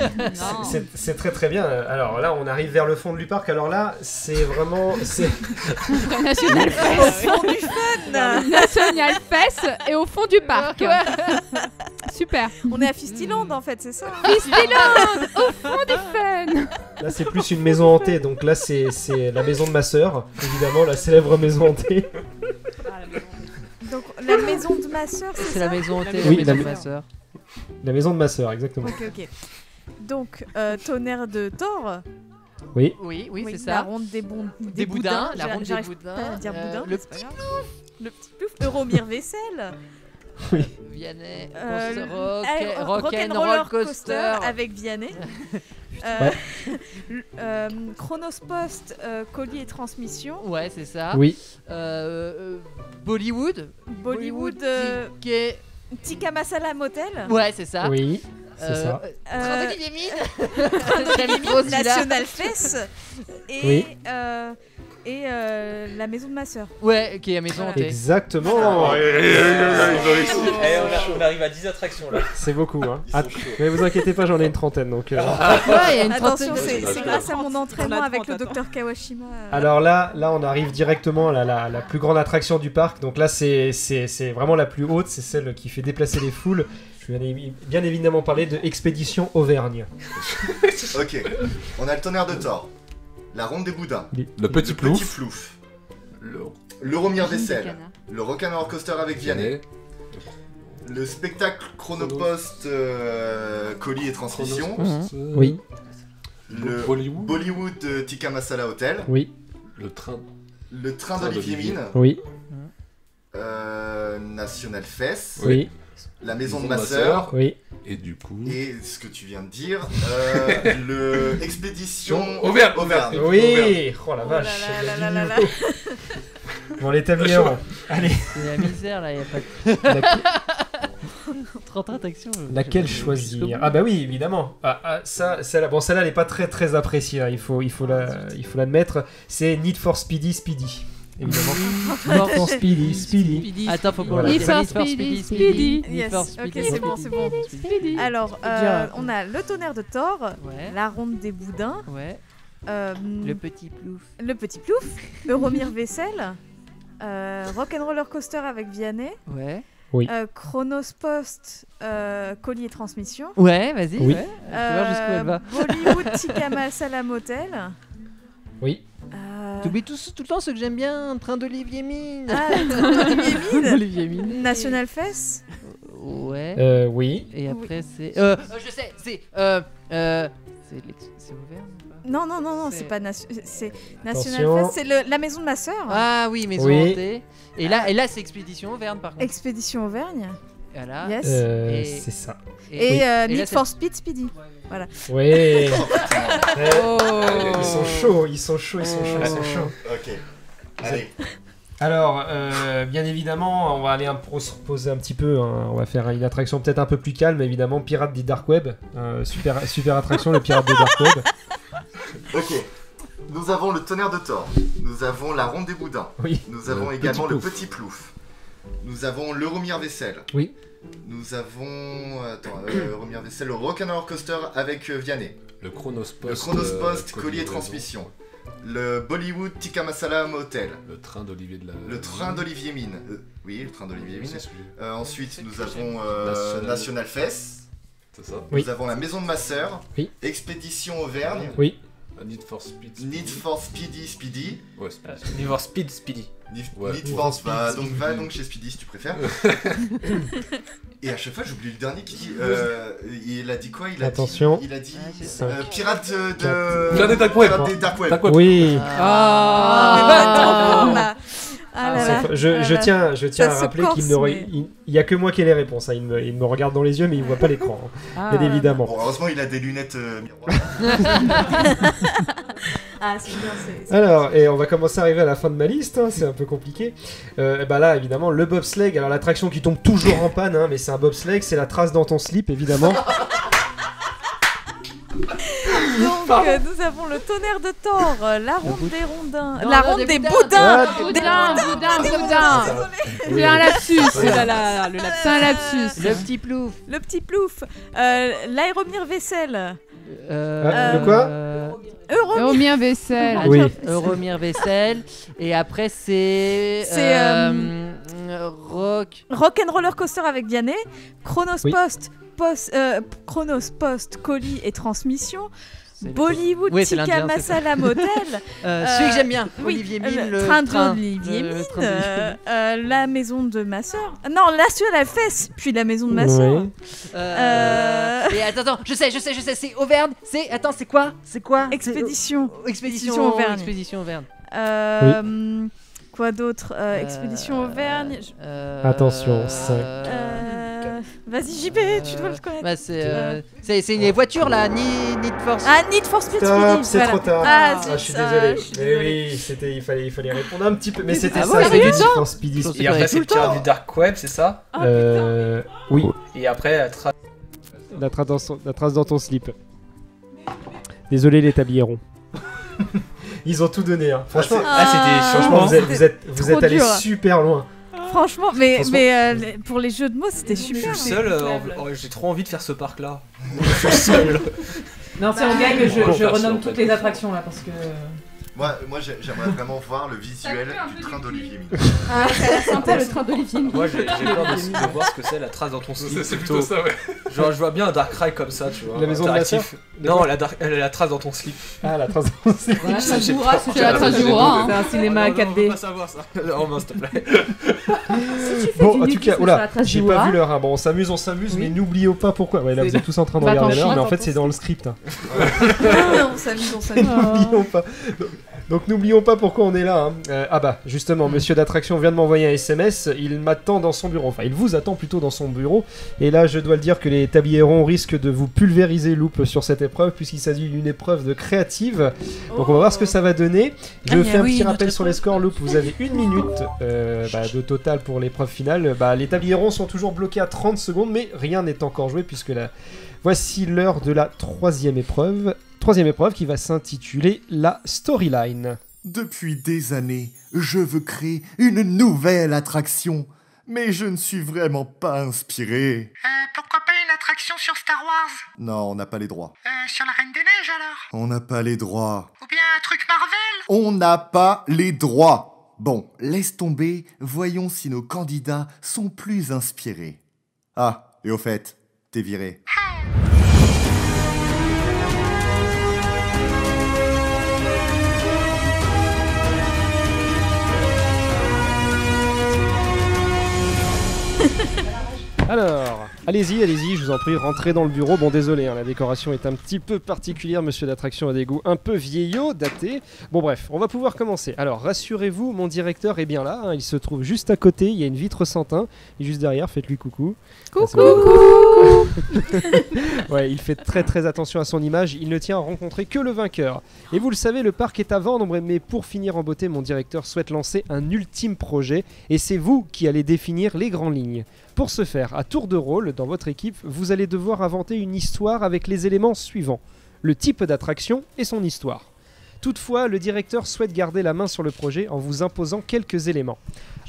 C'est très très bien. Alors là, on arrive vers le fond du parc. Alors là, c'est vraiment National Fest. Au fond du fun. National Fest et au fond du parc. Super. On est à Fistyland en fait, c'est ça. Fistyland au fond du fun. Là, c'est plus une maison hantée. Donc là, c'est la maison de ma sœur, évidemment, la célèbre maison hantée. Donc la maison de ma sœur, c'est ça. La maison hantée, oui, la maison de ma sœur. La maison de ma sœur, exactement. Ok. Donc tonnerre de Thor. Oui, c'est ça. La ronde des boudins. La ronde des boudins. Pas à dire boudin. Le petit plouf. Euromir Vaisselle. Oui. Vianney. Rock'n'Roller Coaster avec Vianney. Chronos Post, colis et transmission. Ouais, c'est ça. Oui. Bollywood. Tikka Masala Motel. Ouais, c'est ça. Oui, c'est ça. Train d'Olivier Mine. National Fest. Et la maison de ma sœur. Ouais, qui est la maison hantée. Exactement. On arrive à 10 attractions là. C'est beaucoup, hein. Mais vous inquiétez pas, j'en ai une trentaine, donc. Attention, c'est grâce à mon entraînement avec le docteur Kawashima. Alors là, on arrive directement à la plus grande attraction du parc. Donc là, c'est vraiment la plus haute, c'est celle qui fait déplacer les foules. Je vais bien évidemment parler de Expédition Auvergne. Ok, on a le tonnerre de Thor. La ronde des boudins. Le petit plouf. Le Romir Vaisselle. Le Rock'n'Roller Coaster avec Vianney. Le spectacle Chronopost colis et transmission. Oui. Le Bollywood Tikka Masala Hotel. Oui. Le train d'Olivier Mine. Oui. National Fest. Oui. La maison de ma sœur. Oui. Et du coup. Et ce que tu viens de dire, le Expédition Auvergne. Oui. Oh la vache. Bon, les tabliers. Allez. C'est la misère là, il n'y a pas de. 30 attractions. Laquelle choisir? Ah bah oui, évidemment. Celle-là, elle est pas très appréciée. Hein. Il faut l'admettre. C'est Need for Speedy. Évidemment. Need for Speedy. Attends, faut qu'on Voilà. Need for Speedy. Yes. Ok, c'est bon. Alors, on a le tonnerre de Thor, la ronde des boudins, le petit plouf, Euromir Vaisselle, Rock'n'Roller Coaster avec Vianney. Oui. Chronos Post, colis et transmission. Ouais, vas-y. Oui. Je vais voir jusqu'où elle va. Bollywood Tikka Masala Motel. Oui. T'oublies tout le temps ce que j'aime bien, train d'Olivier Mine. Ah, train d'Olivier Mine. National Fest. Ouais. Oui. Et après c'est. Je sais, c'est Auvergne. Non, c'est pas c'est National Attention. Fest, c'est la maison de ma sœur. Ah oui, maison hantée. Et là c'est Expédition Auvergne par contre. Expédition Auvergne. Voilà. Yes. C'est ça. Et Need for Speedy. Voilà. Oui. Ils sont chauds. Ok. Allez. Alors, bien évidemment, on va aller se reposer un petit peu. Hein. On va faire une attraction peut-être un peu plus calme, évidemment. Pirates du Dark Web. Super attraction, le Pirates du Dark Web. Ok. Nous avons le tonnerre de Thor. Nous avons la ronde des boudins. Oui. Nous avons également le petit plouf. Nous avons le Romir Vaisselle. Oui. Nous avons. Romir Vaisselle, le Rock'n'Roller Coaster avec Vianney. Le Chronos Post, colis et transmission. Le Bollywood Tikka Masala Motel. Le train d'Olivier Mine. Oui, le train d'Olivier Mine. Ensuite, nous avons National Fest. C'est ça. Oui. Nous avons la maison de ma sœur. Oui. Expédition Auvergne. Oui. Need for Speedy. Ouais, Need for Speedy. Need for Speed. Donc va donc chez Speedy si tu préfères. Et à chaque fois j'oublie le dernier qui dit. Il a dit quoi? Attention. Il a dit Cinq. Pirate Pirates des Dark Web. Pirates des Dark Web. Oui. Je tiens à rappeler qu'il n'y a que moi qui ai les réponses. Hein. Il me regarde dans les yeux, mais il ne voit pas l'écran. Hein. Bien évidemment. Bon, heureusement, il a des lunettes miroirs. C'est bien. Alors, et on va commencer à arriver à la fin de ma liste. Hein. C'est un peu compliqué. Là, évidemment, le bobsleigh. Alors, l'attraction qui tombe toujours en panne, hein, mais c'est un bobsleigh. C'est la trace dans ton slip, évidemment. Donc nous avons le tonnerre de Thor, la ronde des rondins, la ronde des boudins. Boudin. C'est un lapsus. C'est un lapsus. Le petit plouf. Le petit plouf. L'Aéromir Vaisselle. Le quoi? Euromir Vaisselle. Oui. Euromir Vaisselle. Et après c'est Rock'n'Roller Coaster avec Vianney. Chronos Post, colis et transmission. Bollywood Tikka Masala Motel. Celui que j'aime bien. Olivier Mine, le train d'Olivier Mine. La maison de ma sœur. Non, National Fest, puis la maison de ma sœur. Et attends, je sais, c'est Auvergne. C'est quoi? Expédition Auvergne. Quoi d'autre? Expédition Auvergne. Attention, 5. Vas-y JB, tu dois le connaître. Bah c'est les voitures là, Need for Speed. Need for Speed. Stop, c'est trop tard. Je suis désolé. Oui, il fallait répondre un petit peu, mais c'était ça, c'était Need for Speed. Et après c'est le Pirate du Dark Web, c'est ça? Oui. Et après la trace dans ton slip. Désolé les tabliers-ronds. Ils ont tout donné, hein. Franchement, vous êtes allés super loin. Franchement, mais pour les jeux de mots, c'était super. Je suis seul, j'ai trop envie de faire ce parc-là. Je suis seul. Non, c'est en gagne, je renomme toutes les attractions là parce que. Moi j'aimerais vraiment voir le visuel du train d'Olivier Mine. C'est sympa le train d'Olivier Mine. Moi j'ai peur de voir ce que c'est la trace dans ton slip. C'est plutôt ça, ouais. Genre, je vois bien un Darkrai comme ça, tu vois. La maison de la sœur. Non, la trace dans ton slip. Ah, la trace dans ton slip. Voilà, ça jouera, c'est la trace du roi. C'est un cinéma 4D. On va pas savoir ça. Non, mince, s'il te plaît. Bon, en tout cas, j'ai pas vu l'heure. Bon, on s'amuse, mais n'oublions pas pourquoi. Ouais, là, vous êtes tous en train de regarder l'heure, mais en fait, c'est dans le script. On s'amuse. N'oublions pas. Donc n'oublions pas pourquoi on est là. Ah bah justement, monsieur d'attraction vient de m'envoyer un SMS. Il m'attend dans son bureau. Enfin, il vous attend plutôt dans son bureau. Et là, je dois le dire que les tabliers ronds risquent de vous pulvériser, Loup, sur cette épreuve, puisqu'il s'agit d'une épreuve de créative. Donc on va voir ce que ça va donner. Je fais un petit rappel sur les scores, Loup. Vous avez 1 minute de total pour l'épreuve finale. Les tabliers ronds sont toujours bloqués à 30 secondes, mais rien n'est encore joué puisque voici l'heure de la troisième épreuve qui va s'intituler la Storyline. Depuis des années, je veux créer une nouvelle attraction, mais je ne suis vraiment pas inspiré. Pourquoi pas une attraction sur Star Wars? Non, on n'a pas les droits. Sur la Reine des Neiges alors? On n'a pas les droits. Ou bien un truc Marvel? On n'a pas les droits. Bon, laisse tomber, voyons si nos candidats sont plus inspirés. Ah, et au fait, t'es viré. Alors, allez-y, je vous en prie, rentrez dans le bureau. Bon, désolé, la décoration est un petit peu particulière, monsieur d'attraction a des goûts un peu vieillots, datés. Bon bref, on va pouvoir commencer. Alors, rassurez-vous, mon directeur est bien là, il se trouve juste à côté, il y a une vitre sans teint, et juste derrière, faites-lui coucou. Coucou. Ouais, il fait très très attention à son image, il ne tient à rencontrer que le vainqueur. Et vous le savez, le parc est à vendre, mais pour finir en beauté, mon directeur souhaite lancer un ultime projet, et c'est vous qui allez définir les grandes lignes. Pour ce faire, à tour de rôle, dans votre équipe, vous allez devoir inventer une histoire avec les éléments suivants. Le type d'attraction et son histoire. Toutefois, le directeur souhaite garder la main sur le projet en vous imposant quelques éléments.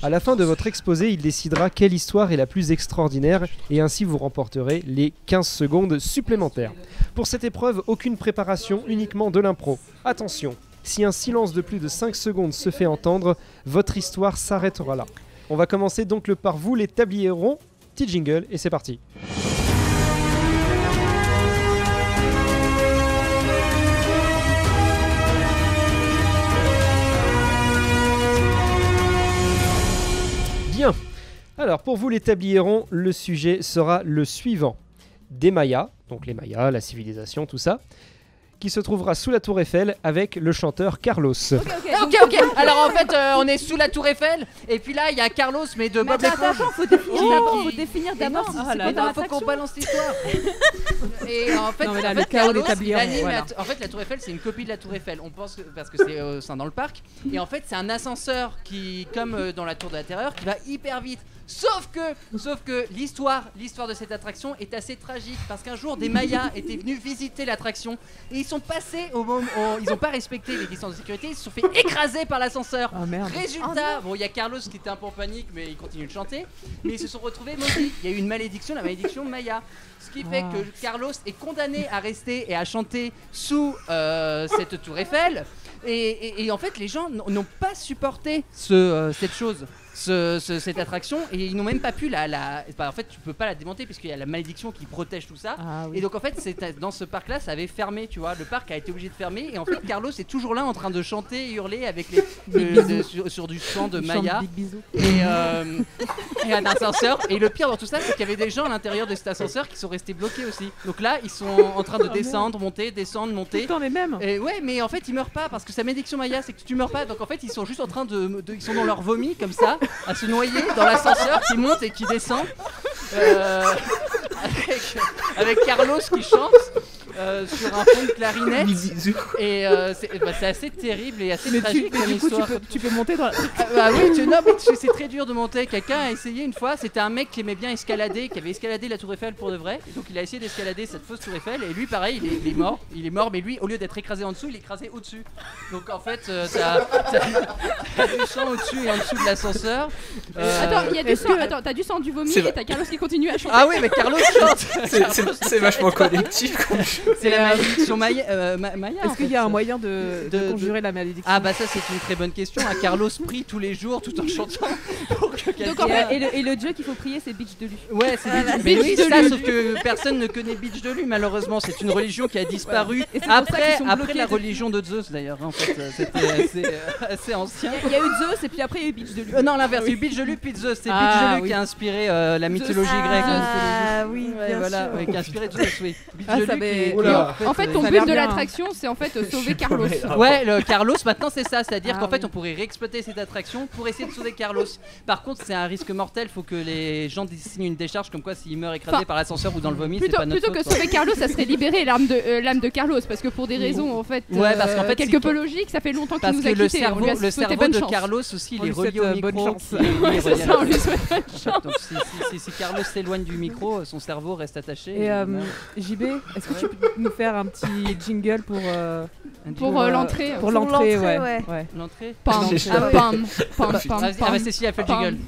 À la fin de votre exposé, il décidera quelle histoire est la plus extraordinaire et ainsi vous remporterez les 15 secondes supplémentaires. Pour cette épreuve, aucune préparation, uniquement de l'impro. Attention, si un silence de plus de 5 secondes se fait entendre, votre histoire s'arrêtera là. On va commencer donc par vous, les tabliers ronds. Petit jingle et c'est parti. Bien. Alors pour vous les tabliers ronds, le sujet sera le suivant. Des Mayas, donc les Mayas, la civilisation, tout ça, qui se trouvera sous la tour Eiffel avec le chanteur Carlos. Ok. Alors en fait, on est sous la tour Eiffel et puis là il y a Carlos mais de Bob l'éponge. Faut définir d'abord si c'est pas dans faut qu'on balance l'histoire. Et en fait, Carlos, en fait la tour Eiffel c'est une copie de la tour Eiffel. On pense que, parce que c'est dans le parc et en fait c'est un ascenseur qui comme dans la tour de la terreur qui va hyper vite. Sauf que l'histoire de cette attraction est assez tragique parce qu'un jour des Mayas étaient venus visiter l'attraction et ils sont passés ils n'ont pas respecté les distances de sécurité, ils se sont fait écraser par l'ascenseur. Oh, merde. Résultat, il y a Carlos qui était un peu en panique mais il continue de chanter, mais ils se sont retrouvés maudits. Il y a eu une malédiction, la malédiction Maya. Ce qui fait que Carlos est condamné à rester et à chanter sous cette tour Eiffel. Et en fait, les gens n'ont pas supporté cette chose. Cette attraction et ils n'ont même pas pu en fait tu peux pas la démonter puisqu'il y a la malédiction qui protège tout ça et donc en fait dans ce parc là ça avait fermé, tu vois, le parc a été obligé de fermer et en fait Carlos est toujours là en train de chanter et hurler avec sur du chant de Maya et un ascenseur et le pire dans tout ça c'est qu'il y avait des gens à l'intérieur de cet ascenseur qui sont restés bloqués aussi, donc là ils sont en train de descendre, monter les mêmes. Et ouais mais en fait ils meurent pas parce que sa malédiction Maya c'est que tu meurs pas, donc en fait ils sont juste en train ils sont dans leur vomi comme ça à se noyer dans l'ascenseur qui monte et qui descend avec Carlos qui chante sur un fond de clarinette et c'est assez terrible et assez tragique comme histoire. Tu peux monter dans c'est très dur de monter. Quelqu'un a essayé une fois, c'était un mec qui aimait bien escalader, qui avait escaladé la tour Eiffel pour de vrai, et donc il a essayé d'escalader cette fausse tour Eiffel et lui pareil il est mort mais lui au lieu d'être écrasé en dessous il est écrasé au-dessus, donc en fait t'as du sang au-dessus et en dessous de l'ascenseur. Attends, il y a du sang, t'as du sang, du vomi et t'as Carlos qui continue à chanter. Ah oui mais Carlos chante. C'est vachement collectif comme chose. C'est la malédiction Maya. Est-ce qu'il y a un moyen de conjurer la malédiction? Ah bah ça c'est une très bonne question. Carlos prie tous les jours tout en chantant. Donc, en fait, et le dieu qu'il faut prier c'est Bitch de lui. Ouais, c'est mais oui, ça, sauf que personne ne connaît Bitch de lui malheureusement. C'est une religion qui a disparu après la religion de Zeus d'ailleurs. En fait, c'était assez ancien. Il y a eu Zeus et puis après il y a eu Bitch de lui. Non, l'inverse, il y a eu Bitch de lui puis Zeus. C'est Bitch de lui qui a inspiré la mythologie grecque. Ah oui, voilà, qui a inspiré Zeus. Oui. En fait, ton but de l'attraction, c'est en fait sauver Carlos. Ouais, le Carlos maintenant c'est ça, c'est-à-dire qu'en fait on pourrait réexploiter cette attraction pour essayer de sauver Carlos. Par contre, c'est un risque mortel, faut que les gens signent une décharge comme quoi s'il meurt écrasé par l'ascenseur ou dans le vomi, c'est pas notre faute. Plutôt que sauver Carlos, ça serait libérer l'âme de Carlos parce que pour des raisons en fait quelque peu logiques, ça fait longtemps qu'il nous a quittés. Le cerveau de Carlos aussi, il est relié au micro. C'est ça, on lui souhaite bonne chance. Donc si Carlos s'éloigne du micro, son cerveau reste attaché. Et JB, est-ce que tu peux nous faire un petit jingle pour l'entrée? Pour l'entrée, ouais. L'entrée. Pam. Ah, Cécile a fait le jingle.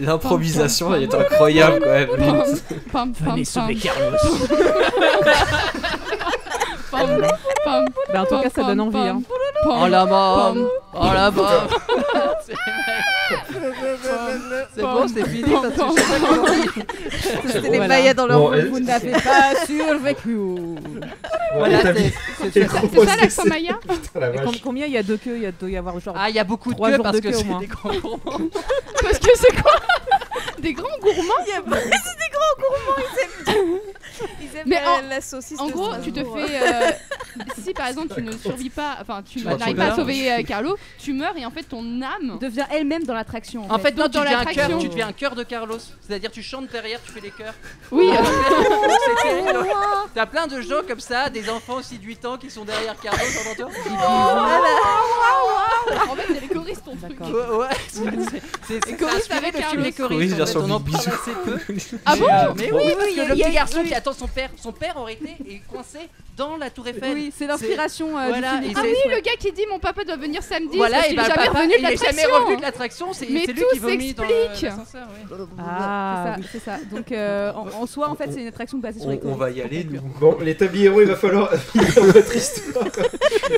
L'improvisation est incroyable quand même. Venez sauver Carlos. En tout cas, ça donne envie. Hein. Oh la mort. Oh la mort. C'est bon, c'est fini. C'était les Mayas dans leur roue. Vous n'avez pas survécu. Voilà, c'est ça l'accent Maya. Combien il y a de queues? Il doit y avoir genre. Ah, il y a beaucoup de queues parce que c'est des grands gourmands. Parce que c'est quoi? Des grands gourmands? C'est des grands gourmands, ils aiment la saucisse. En gros, tu te fais. Si par exemple tu ne survis pas, enfin tu n'arrives pas à sauver Carlo, tu meurs et en fait ton âme devient elle-même dans l'attraction. En fait, non, tu deviens un cœur de Carlos. C'est-à-dire tu chantes derrière, tu fais les chœurs. Oui. C'est terrible. T'as plein de gens comme ça, des enfants aussi de 8 ans qui sont derrière Carlos en toi. En fait, c'est les choristes ton truc. Ouais, c'est inspiré de film Les choristes. On en parle assez peu. Ah bon? Mais oui, parce que le petit garçon qui attend son père aurait été coincé dans la Tour Eiffel. Oui, c'est l'inspiration du film. Ah oui, le gars qui dit mon papa doit venir samedi. Voilà, il est jamais revenu de l'attraction. Il est jamais revenu de l'attraction, c'est lui qui vomit dans l'ascenseur. Ah, c'est ça. Donc en soi, en fait, c'est une attraction basée sur les choristes. On va y aller, nous. Bon, les tabliers, il va falloir finir votre histoire.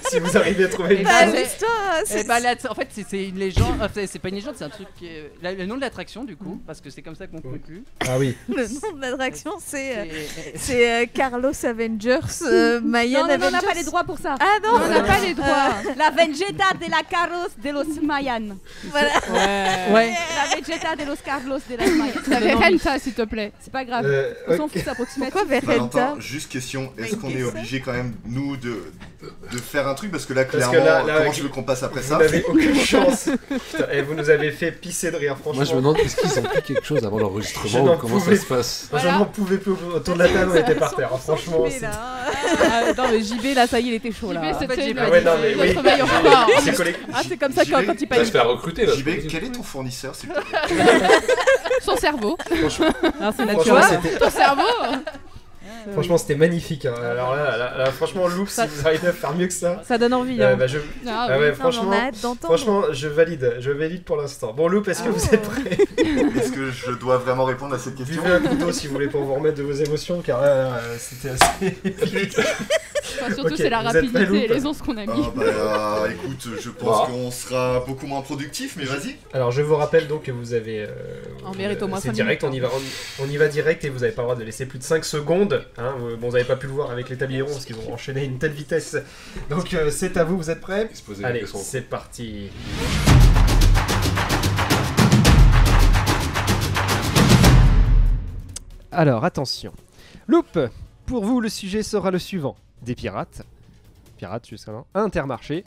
Si vous arrivez à trouver une en fait, c'est une légende. C'est pas une légende, c'est un truc. Le nom de l'attraction, du coup, parce que c'est comme ça qu'on conclut. Ah oui. Le nom de l'attraction, c'est Carlos Avengers. Mayan Avengers. Non, on n'a pas les droits pour ça. Ah non, on n'a pas les droits. La Vegeta de la Carlos de los Mayan. Voilà. Ouais. La Vegeta de los Carlos de los Mayan. La Verenta, s'il te plaît. C'est pas grave. On s'en fout, ça approximatif. Pourquoi Verenta? Valentin, juste question, est-ce qu'on est obligé quand même, nous, de faire un truc? Parce que là, clairement, comment tu veux qu'on passe après ça? Vous n'avez aucune chance. Putain, et vous nous avez fait pisser de rire, franchement. Moi, je me demande, est-ce qu'ils ont pris quelque chose avant l'enregistrement ou comment ça se passe? Je n'en pouvais plus autour de la table, on était par terre. Franchement, non mais JB là, ça y est, il était chaud là. JB, c'était notre meilleur part. C'est comme ça quand il Il va paye. se faire recruter là. JB, quel est ton fournisseur, s'il te plaît? Son cerveau. Ton cerveau. Franchement, c'était magnifique. Hein. Alors là, franchement, Loup, si vous arrivez à faire mieux que ça. Ça donne envie. Hein. Franchement, je valide pour l'instant. Bon, Loup, est-ce que vous êtes prêts? Est-ce que je dois vraiment répondre à cette question? Buvez un couteau si vous voulez pour vous remettre de vos émotions, car là, c'était assez épique. Enfin, surtout, c'est la rapidité et l'aisance qu'on a mis. Écoute, je pense qu'on sera beaucoup moins productif, mais vas-y. Alors, je vous rappelle donc que vous avez. On mérite au moins 5 direct, minutes. on y va direct et vous n'avez pas le droit de laisser plus de 5 secondes. Hein, bon, vous n'avez pas pu le voir avec les tabliers ronds parce qu'ils ont enchaîné à une telle vitesse. Donc, c'est à vous, vous êtes prêts? Allez, c'est parti. Alors, attention. Loup, pour vous, le sujet sera le suivant. Des pirates jusqu'à maintenant, Intermarché,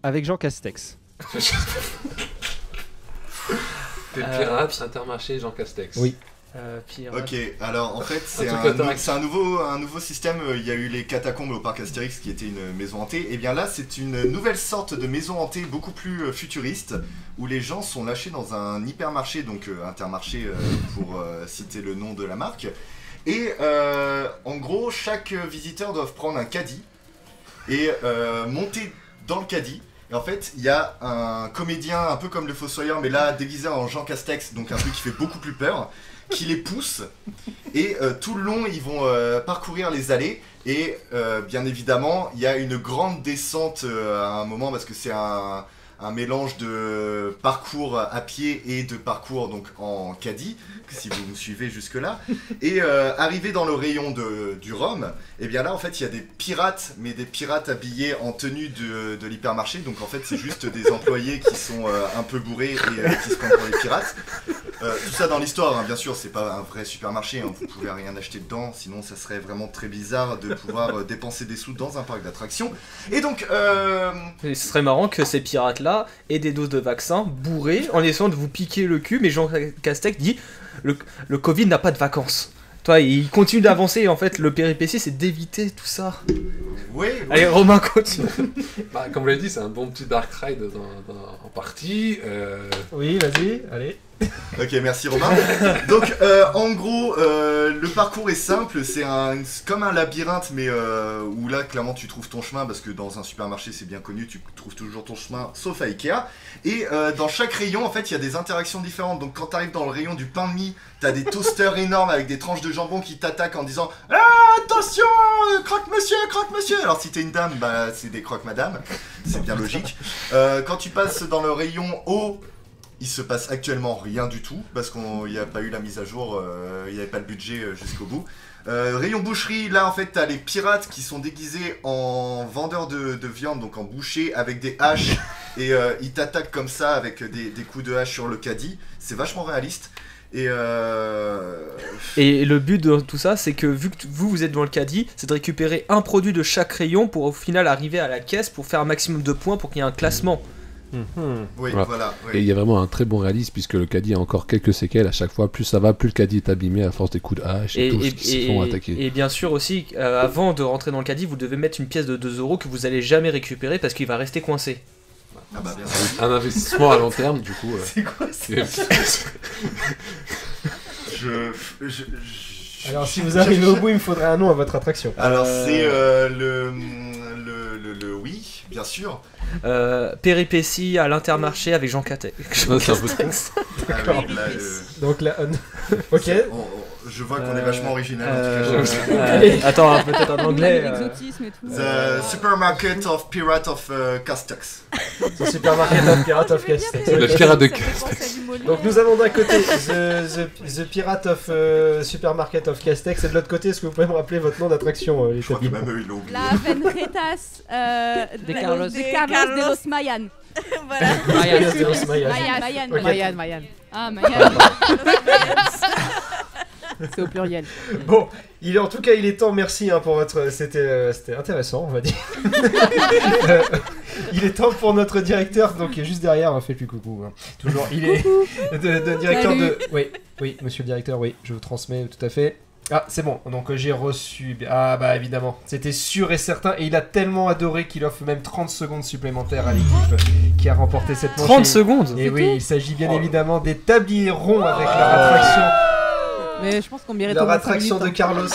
avec Jean Castex. Des pirates, Intermarché, Jean Castex. Oui. Ok, alors en fait c'est un nouveau système. Il y a eu les catacombes au parc Astérix qui était une maison hantée. Et bien là c'est une nouvelle sorte de maison hantée beaucoup plus futuriste où les gens sont lâchés dans un hypermarché, donc Intermarché pour citer le nom de la marque. Et en gros chaque visiteur doit prendre un caddie et monter dans le caddie. Et en fait, il y a un comédien un peu comme le Fossoyeur, mais là déguisé en Jean Castex, donc un truc qui fait beaucoup plus peur. qui les pousse. Et tout le long, ils vont parcourir les allées. Et bien évidemment, il y a une grande descente à un moment parce que c'est un mélange de parcours à pied et de parcours donc en caddie, si vous me suivez jusque-là. Et arrivé dans le rayon du rhum, et bien là en fait il y a des pirates, mais des pirates habillés en tenue de l'hypermarché. Donc en fait c'est juste des employés qui sont un peu bourrés et qui se prennent pour les pirates. Tout ça dans l'histoire, hein, bien sûr, c'est pas un vrai supermarché, hein, vous pouvez rien acheter dedans, sinon ça serait vraiment très bizarre de pouvoir dépenser des sous dans un parc d'attractions. Et donc, ce serait marrant que ces pirates-là aient des doses de vaccins bourrées en essayant de vous piquer le cul, mais Jean Castex dit le Covid n'a pas de vacances. Toi, il continue d'avancer et en fait, le péripétie, c'est d'éviter tout ça. Oui. Allez, Romain, continue. Comme vous l'avez dit, c'est un bon petit dark ride en partie. Oui, vas-y, allez. Ok, merci Romain. Donc, en gros, le parcours est simple, c'est comme un labyrinthe, mais où là, clairement, tu trouves ton chemin, parce que dans un supermarché, c'est bien connu, tu trouves toujours ton chemin, sauf à Ikea. Et dans chaque rayon, en fait, il y a des interactions différentes. Donc, quand tu arrives dans le rayon du pain de mie, t'as des toasters énormes avec des tranches de jambon qui t'attaquent en disant « Ah, attention, croque-monsieur !» Alors, si t'es une dame, bah, c'est des croque-madame, c'est bien logique. Quand tu passes dans le rayon haut, il se passe actuellement rien du tout parce qu'il n'y a pas eu la mise à jour, il n'y avait pas le budget jusqu'au bout. Rayon boucherie, là en fait t'as les pirates qui sont déguisés en vendeurs de viande, donc en boucher avec des haches et ils t'attaquent comme ça avec des coups de hache sur le caddie. C'est vachement réaliste. Et le but de tout ça, c'est que vu que vous êtes dans le caddie, c'est de récupérer un produit de chaque rayon pour au final arriver à la caisse pour faire un maximum de points pour qu'il y ait un classement. Oui, voilà. Et il y a vraiment un très bon réalisme puisque le caddie a encore quelques séquelles à chaque fois. Plus ça va, plus le caddie est abîmé à force des coups de hache et tout ce qui se font attaquer. Et bien sûr aussi, avant de rentrer dans le caddie, vous devez mettre une pièce de 2 € que vous allez jamais récupérer parce qu'il va rester coincé. Ah bah bien sûr. Un investissement à long terme du coup. C'est quoi ça? Alors si vous arrivez au bout, il me faudrait un nom à votre attraction. Alors c'est le oui, bien sûr. Péripéties à l'Intermarché avec Jean Castex. C'est un peu D'accord. Donc là, ok. Je vois qu'on est vachement original. En tout cas, attends, peut-être en anglais. L'exotisme et tout. The Supermarket of Pirate of Castex. The Supermarket of Pirate of Castex. Le pirate de Castex. Donc nous avons d'un côté the Pirate of Supermarket of Castex et de l'autre côté, est-ce que vous pouvez me rappeler votre nom d'attraction Je crois que même eux ils l'ont oublié. La Venretas de Carlos de los Mayan. Voilà. Mayan. Ah, Mayan. C'est au pluriel. Bon, en tout cas, il est temps, merci pour votre... C'était intéressant, on va dire. Il est temps pour notre directeur, donc qui est juste derrière, faites-lui coucou. Hein. Toujours, il est de directeur Salut. de... Oui, monsieur le directeur, oui, je vous transmets tout à fait. Ah, c'est bon, donc j'ai reçu... Ah bah évidemment, c'était sûr et certain, et il a tellement adoré qu'il offre même 30 secondes supplémentaires à l'équipe qui a remporté cette manche. 30 secondes. Et oui, il s'agit bien évidemment des tabliers ronds avec leur attraction. Mais je pense qu'on mérite Leur attraction de Carlos.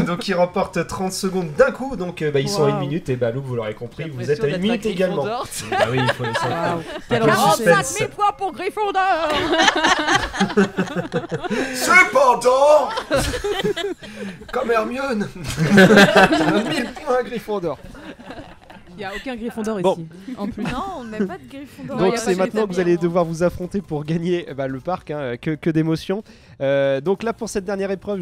Donc il remporte 30 secondes d'un coup, donc ils sont à 1 minute, et Loop, vous l'aurez compris, vous êtes à 1 minute également. Bah oui, il faut les savoir. 45 000 points pour Gryffondor. Cependant, comme Hermione. 1000 points à Gryffondor. Il n'y a aucun Gryffondor ici. Bon. En plus. Non, on ne met pas de Gryffondor. Donc c'est maintenant que vous allez devoir vous affronter pour gagner le parc, hein, que d'émotions. Donc là pour cette dernière épreuve,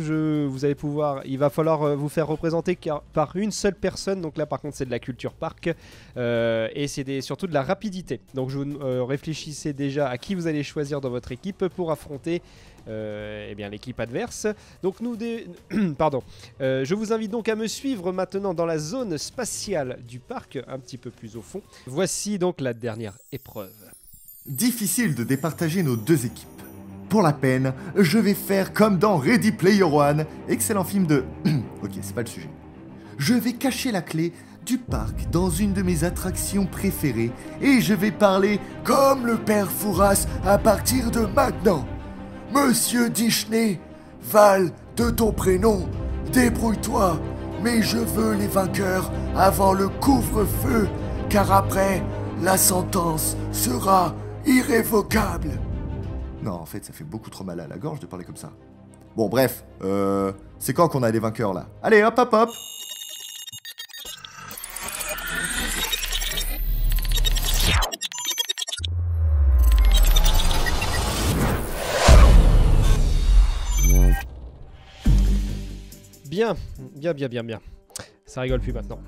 il va falloir vous faire représenter par une seule personne. Donc là par contre c'est de la culture parc et c'est surtout de la rapidité. Donc je vous réfléchissez déjà à qui vous allez choisir dans votre équipe pour affronter l'équipe adverse. Donc je vous invite donc à me suivre maintenant dans la zone spatiale du parc, un petit peu plus au fond. Voici donc la dernière épreuve. difficile de départager nos deux équipes. Pour la peine, je vais faire comme dans Ready Player One, excellent film de... Ok, c'est pas le sujet. Je vais cacher la clé du parc dans une de mes attractions préférées et je vais parler comme le père Fouras à partir de maintenant. Monsieur Disney, Val de ton prénom, débrouille-toi, mais je veux les vainqueurs avant le couvre-feu, car après, la sentence sera irrévocable. Non, en fait, ça fait beaucoup trop mal à la gorge de parler comme ça. Bon, bref, c'est quand qu'on a les vainqueurs, là? Allez, hop, hop, hop! Bien. Ça rigole plus maintenant.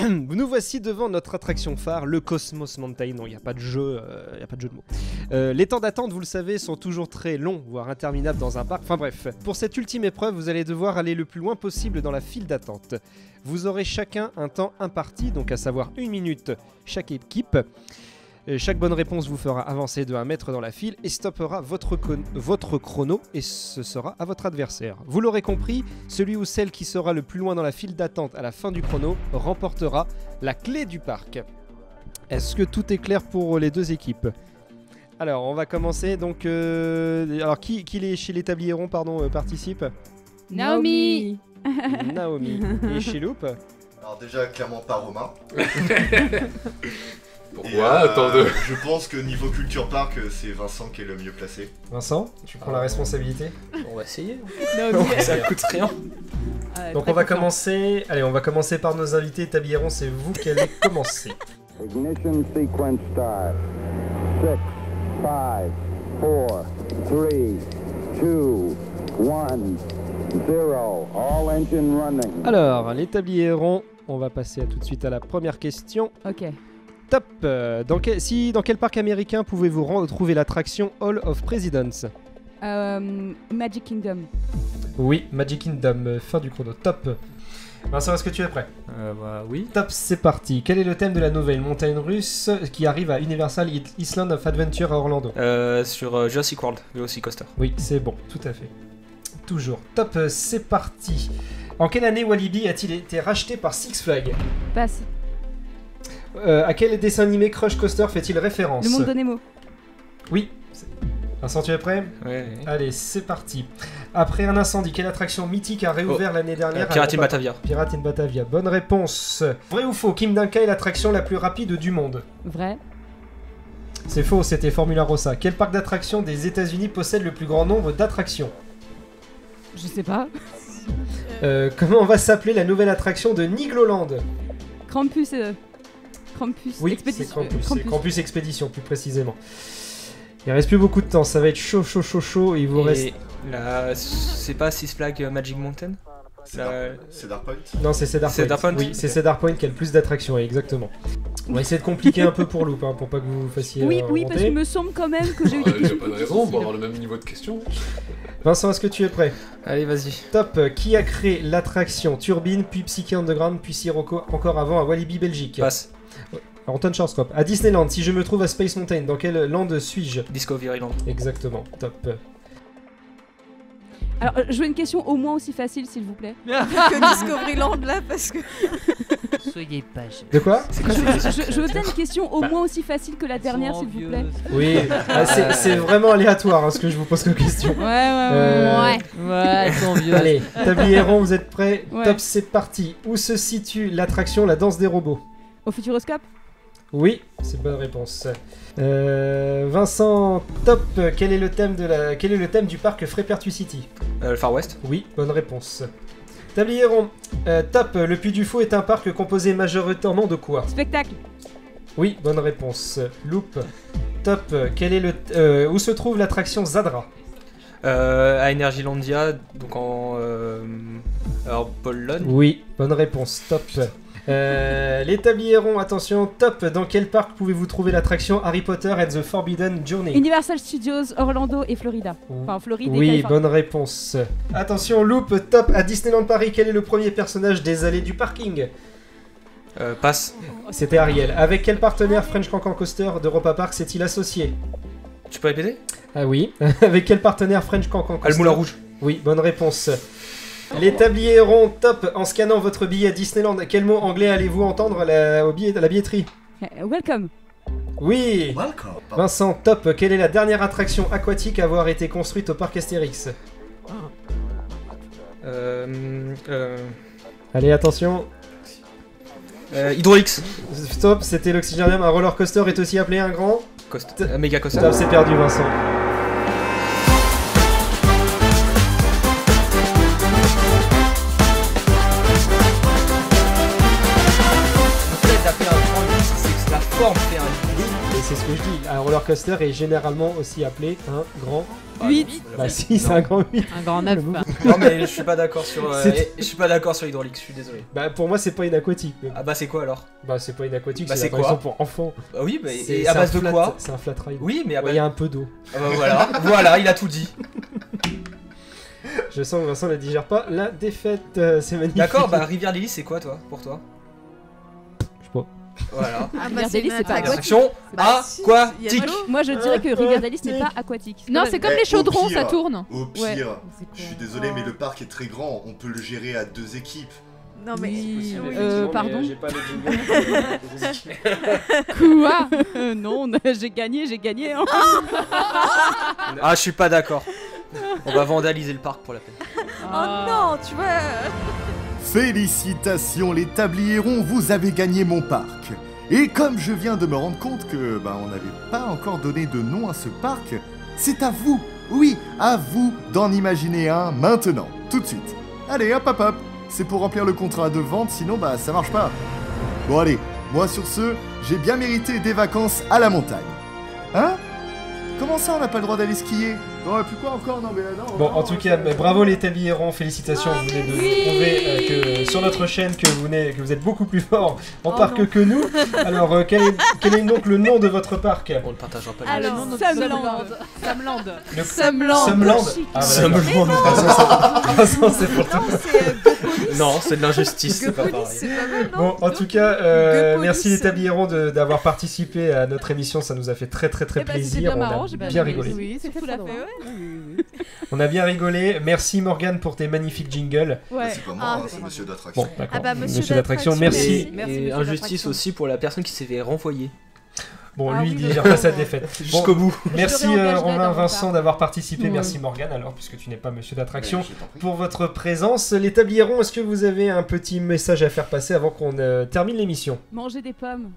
Nous voici devant notre attraction phare, le Cosmos Mountain. Non, il n'y a pas de jeu, de mots. Les temps d'attente, vous le savez, sont toujours très longs, voire interminables dans un parc. Enfin bref, pour cette ultime épreuve, vous allez devoir aller le plus loin possible dans la file d'attente. Vous aurez chacun un temps imparti, donc à savoir 1 minute chaque équipe. Chaque bonne réponse vous fera avancer de 1 mètre dans la file et stoppera votre chrono, et ce sera à votre adversaire. Vous l'aurez compris, celui ou celle qui sera le plus loin dans la file d'attente à la fin du chrono remportera la clé du parc. Est-ce que tout est clair pour les deux équipes? Alors, on va commencer. Donc, alors qui chez les tabliers ronds, participe? Naomi. Naomi. Et chez Loop? Alors déjà, clairement pas Romain. Pourquoi? Attends. Je pense que niveau culture parc, c'est Vincent qui est le mieux placé. Vincent, tu prends la responsabilité? On va essayer. Ça coûte rien. Donc on va commencer. Allez, on va commencer par nos invités tabliers ronds. C'est vous qui allez commencer. Ignition sequence start. 6, 5, 4, 3, 2, 1, 0. All engine running. Alors, les tabliers ronds, on va passer tout de suite à la première question. Ok. Top. Dans quel parc américain pouvez-vous retrouver l'attraction Hall of Presidents? Magic Kingdom. Oui, Magic Kingdom. Fin du chrono. Top. Vincent, est-ce que tu es prêt? Oui. Top, c'est parti. Quel est le thème de la nouvelle montagne russe qui arrive à Universal Island of Adventure à Orlando? Sur Jurassic World, Velocicoaster. Oui, c'est bon, tout à fait. Toujours. Top, c'est parti. En quelle année Walibi a-t-il été racheté par Six Flags? Passe. À quel dessin animé Crush Coaster fait-il référence? Le monde de Nemo. Oui. Vincent, tu es prêt? Oui. Allez, c'est parti. Après un incendie, quelle attraction mythique a réouvert l'année dernière? Pirate in Batavia. Pirate in Batavia. Bonne réponse. Vrai ou faux? Kim Duncan est l'attraction la plus rapide du monde. Vrai. C'est faux, c'était Formula Rossa. Quel parc d'attractions des États-Unis possède le plus grand nombre d'attractions? Je sais pas. Comment va s'appeler la nouvelle attraction de Nigloland? Krampus. Krampus. Oui, Expédition. c'est Krampus. C'est Krampus Expédition, plus précisément. Il reste plus beaucoup de temps, ça va être chaud. Il vous reste. C'est pas Six Flags Magic Mountain? Cedar Point? Non, c'est Cedar Point. Oui, c'est Cedar Point qui a le plus d'attractions, exactement. On va essayer de compliquer un peu pour Loop, pour pas que vous fassiez. Oui, parce qu'il me semble quand même que j'ai eu des questions. Il n'y a pas de raison pour avoir le même niveau de questions. Vincent, est-ce que tu es prêt? Allez, vas-y. Top. Qui a créé l'attraction Turbine, puis Psyché Underground, puis Sirocco, encore avant à Walibi Belgique? Passe. Anton Schwarzkopf. À Disneyland, si je me trouve à Space Mountain, dans quel land suis-je? Discoveryland. Exactement. Top. Alors, je veux une question au moins aussi facile, s'il vous plaît. Que Discoveryland là, parce que. Soyez pas gênés. De quoi? Je veux bien une question au moins aussi facile que la dernière, s'il vous plaît. Oui, c'est vraiment aléatoire ce que je vous pose comme question. Ouais, elles sont vieux. Allez, tablier rond, vous êtes prêts? Ouais. Top, c'est parti. Où se situe l'attraction La Danse des Robots? Au Futuroscope? Oui, c'est bonne réponse. Vincent, top. Quel est le thème du parc Frépertucity? Le Far West. Oui, bonne réponse. Tablier rond. Top. Le Puy du Fou est un parc composé majoritairement de quoi? Spectacle. Oui, bonne réponse. Loop. Top. Où se trouve l'attraction Zadra? À Energylandia, donc en Pologne. Oui, bonne réponse. Top. Les tabliers ronds, attention, top. Dans quel parc pouvez-vous trouver l'attraction Harry Potter and the Forbidden Journey? Universal Studios, Orlando et Florida. Enfin, Floride et Oui, Californie. bonne réponse. Attention, Loop, top. À Disneyland Paris, quel est le premier personnage des allées du parking? Passe. C'était Ariel. Avec quel partenaire French Cancan Coaster d'Europa Park s'est-il associé? Tu peux répéter? Ah oui. Avec quel partenaire French Cancan Coaster? Le Moulin Rouge. Oui, bonne réponse. Les tabliers ronds, top. En scannant votre billet à Disneyland, quel mot anglais allez-vous entendre à la billetterie? Welcome. Oui. Welcome. Vincent, top. Quelle est la dernière attraction aquatique à avoir été construite au parc Astérix? Allez, attention. Hydrolix. Stop, c'était l'Oxygenium. Un roller coaster est aussi appelé un grand Méga Coaster. Top, c'est perdu, Vincent. C'est que la forme fait un vide. Et c'est ce que je dis, un roller coaster est généralement aussi appelé un grand 8. Bah si, c'est un grand 8. Un grand 9. Non mais je suis pas d'accord sur l'hydraulique, je suis désolé. Bah pour moi c'est pas une aquatique. Ah bah c'est quoi alors? Bah c'est pas une aquatique, Bah, c'est c'est une attraction quoi pour enfants. Bah oui, bah, C'est et à base de quoi? C'est un flat ride. Oui, mais à base... Il y a un peu d'eau. Ah bah voilà, voilà, il a tout dit. Je sens que Vincent ne digère pas la défaite, c'est magnifique. D'accord, bah Rivière Lily c'est quoi toi, pour toi? Je sais pas. Voilà. Ah Rivière Daly, c'est pas aquatique. Attraction si, il y a de aquatique. l'eau. Moi je dirais que Rivière Daly ce n'est pas aquatique. Non, c'est comme Eh, les chaudrons, au pire, ça tourne. Au pire, Ouais. je suis désolé, mais le parc est très grand. On peut le gérer à 2 équipes. Non mais Oui, Effectivement, pardon. mais j'ai pas le jingle. Quoi? Non, j'ai gagné. Hein. Ah je suis pas d'accord. On va vandaliser le parc pour la peine. oh non, tu vois. Félicitations les tabliérons, vous avez gagné mon parc. Et comme je viens de me rendre compte que on n'avait pas encore donné de nom à ce parc, c'est à vous, oui, à vous d'en imaginer un maintenant, tout de suite. Allez, hop hop hop, c'est pour remplir le contrat de vente, sinon ça marche pas. Bon allez, moi sur ce, j'ai bien mérité des vacances à la montagne. Hein? Comment ça on n'a pas le droit d'aller skier? Non, et puis quoi encore? Non mais non. Bon, non, en tout cas, bravo les tabliérons, félicitations, vous venez de prouver que sur notre chaîne que vous êtes beaucoup plus fort en parc que nous. Alors, quel est donc le nom de votre parc? On le partagera pas. Alors, Samland. Sumland. Ah, Sumland. Vincent, c'est pour toi. Non, c'est de l'injustice, c'est pas pareil. C'est pas mal, non? Bon, en tout cas, Guepolis. merci les tabliérons d'avoir participé à notre émission, ça nous a fait très C'était plaisir, bien marrant, on j'ai a bien rigolé. Oui, c'est tout à fait. On a bien rigolé, merci Morgane pour tes magnifiques jingles. Ouais. C'est pas moi, Ah. c'est monsieur d'attraction. Bon, d'accord. Ah bah, monsieur d'attraction, d'attraction, merci. Merci, Et monsieur injustice d'attraction. aussi pour la personne qui s'est fait renvoyer. Bon, Ah lui, oui, il le digère pauvre. pas sa défaite. Jusqu'au Bon, bout. merci Je le réengagerai Romain, dans mon Vincent parc. d'avoir participé. Ouais. Merci Morgane, alors, puisque tu n'es pas monsieur d'attraction, Je t'en prie. pour votre présence. Les tabliérons, est-ce que vous avez un petit message à faire passer avant qu'on termine l'émission? Manger des pommes.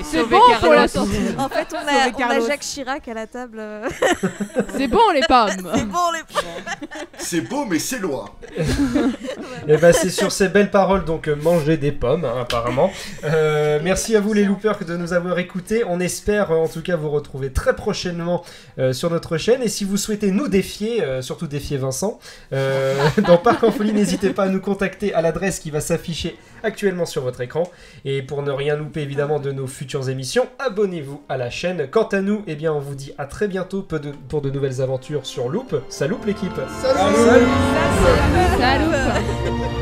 C'est bon pour la santé. En fait, on Sauver a Carlos. Jacques Chirac à la table. C'est bon les pommes. C'est bon les C'est beau, mais c'est loin. Et bah c'est sur ces belles paroles, donc manger des pommes, hein, apparemment. Merci à vous les loopers de nous avoir écoutés. On espère en tout cas vous retrouver très prochainement sur notre chaîne. Et si vous souhaitez nous défier, surtout défier Vincent, dans Parc en Folie, n'hésitez pas à nous contacter à l'adresse qui va s'afficher actuellement sur votre écran. Et pour ne rien louper évidemment de nos futures émissions, abonnez-vous à la chaîne. Quant à nous, eh bien on vous dit à très bientôt pour de nouvelles aventures sur Loop. Ça loupe l'équipe. Salut. Salut.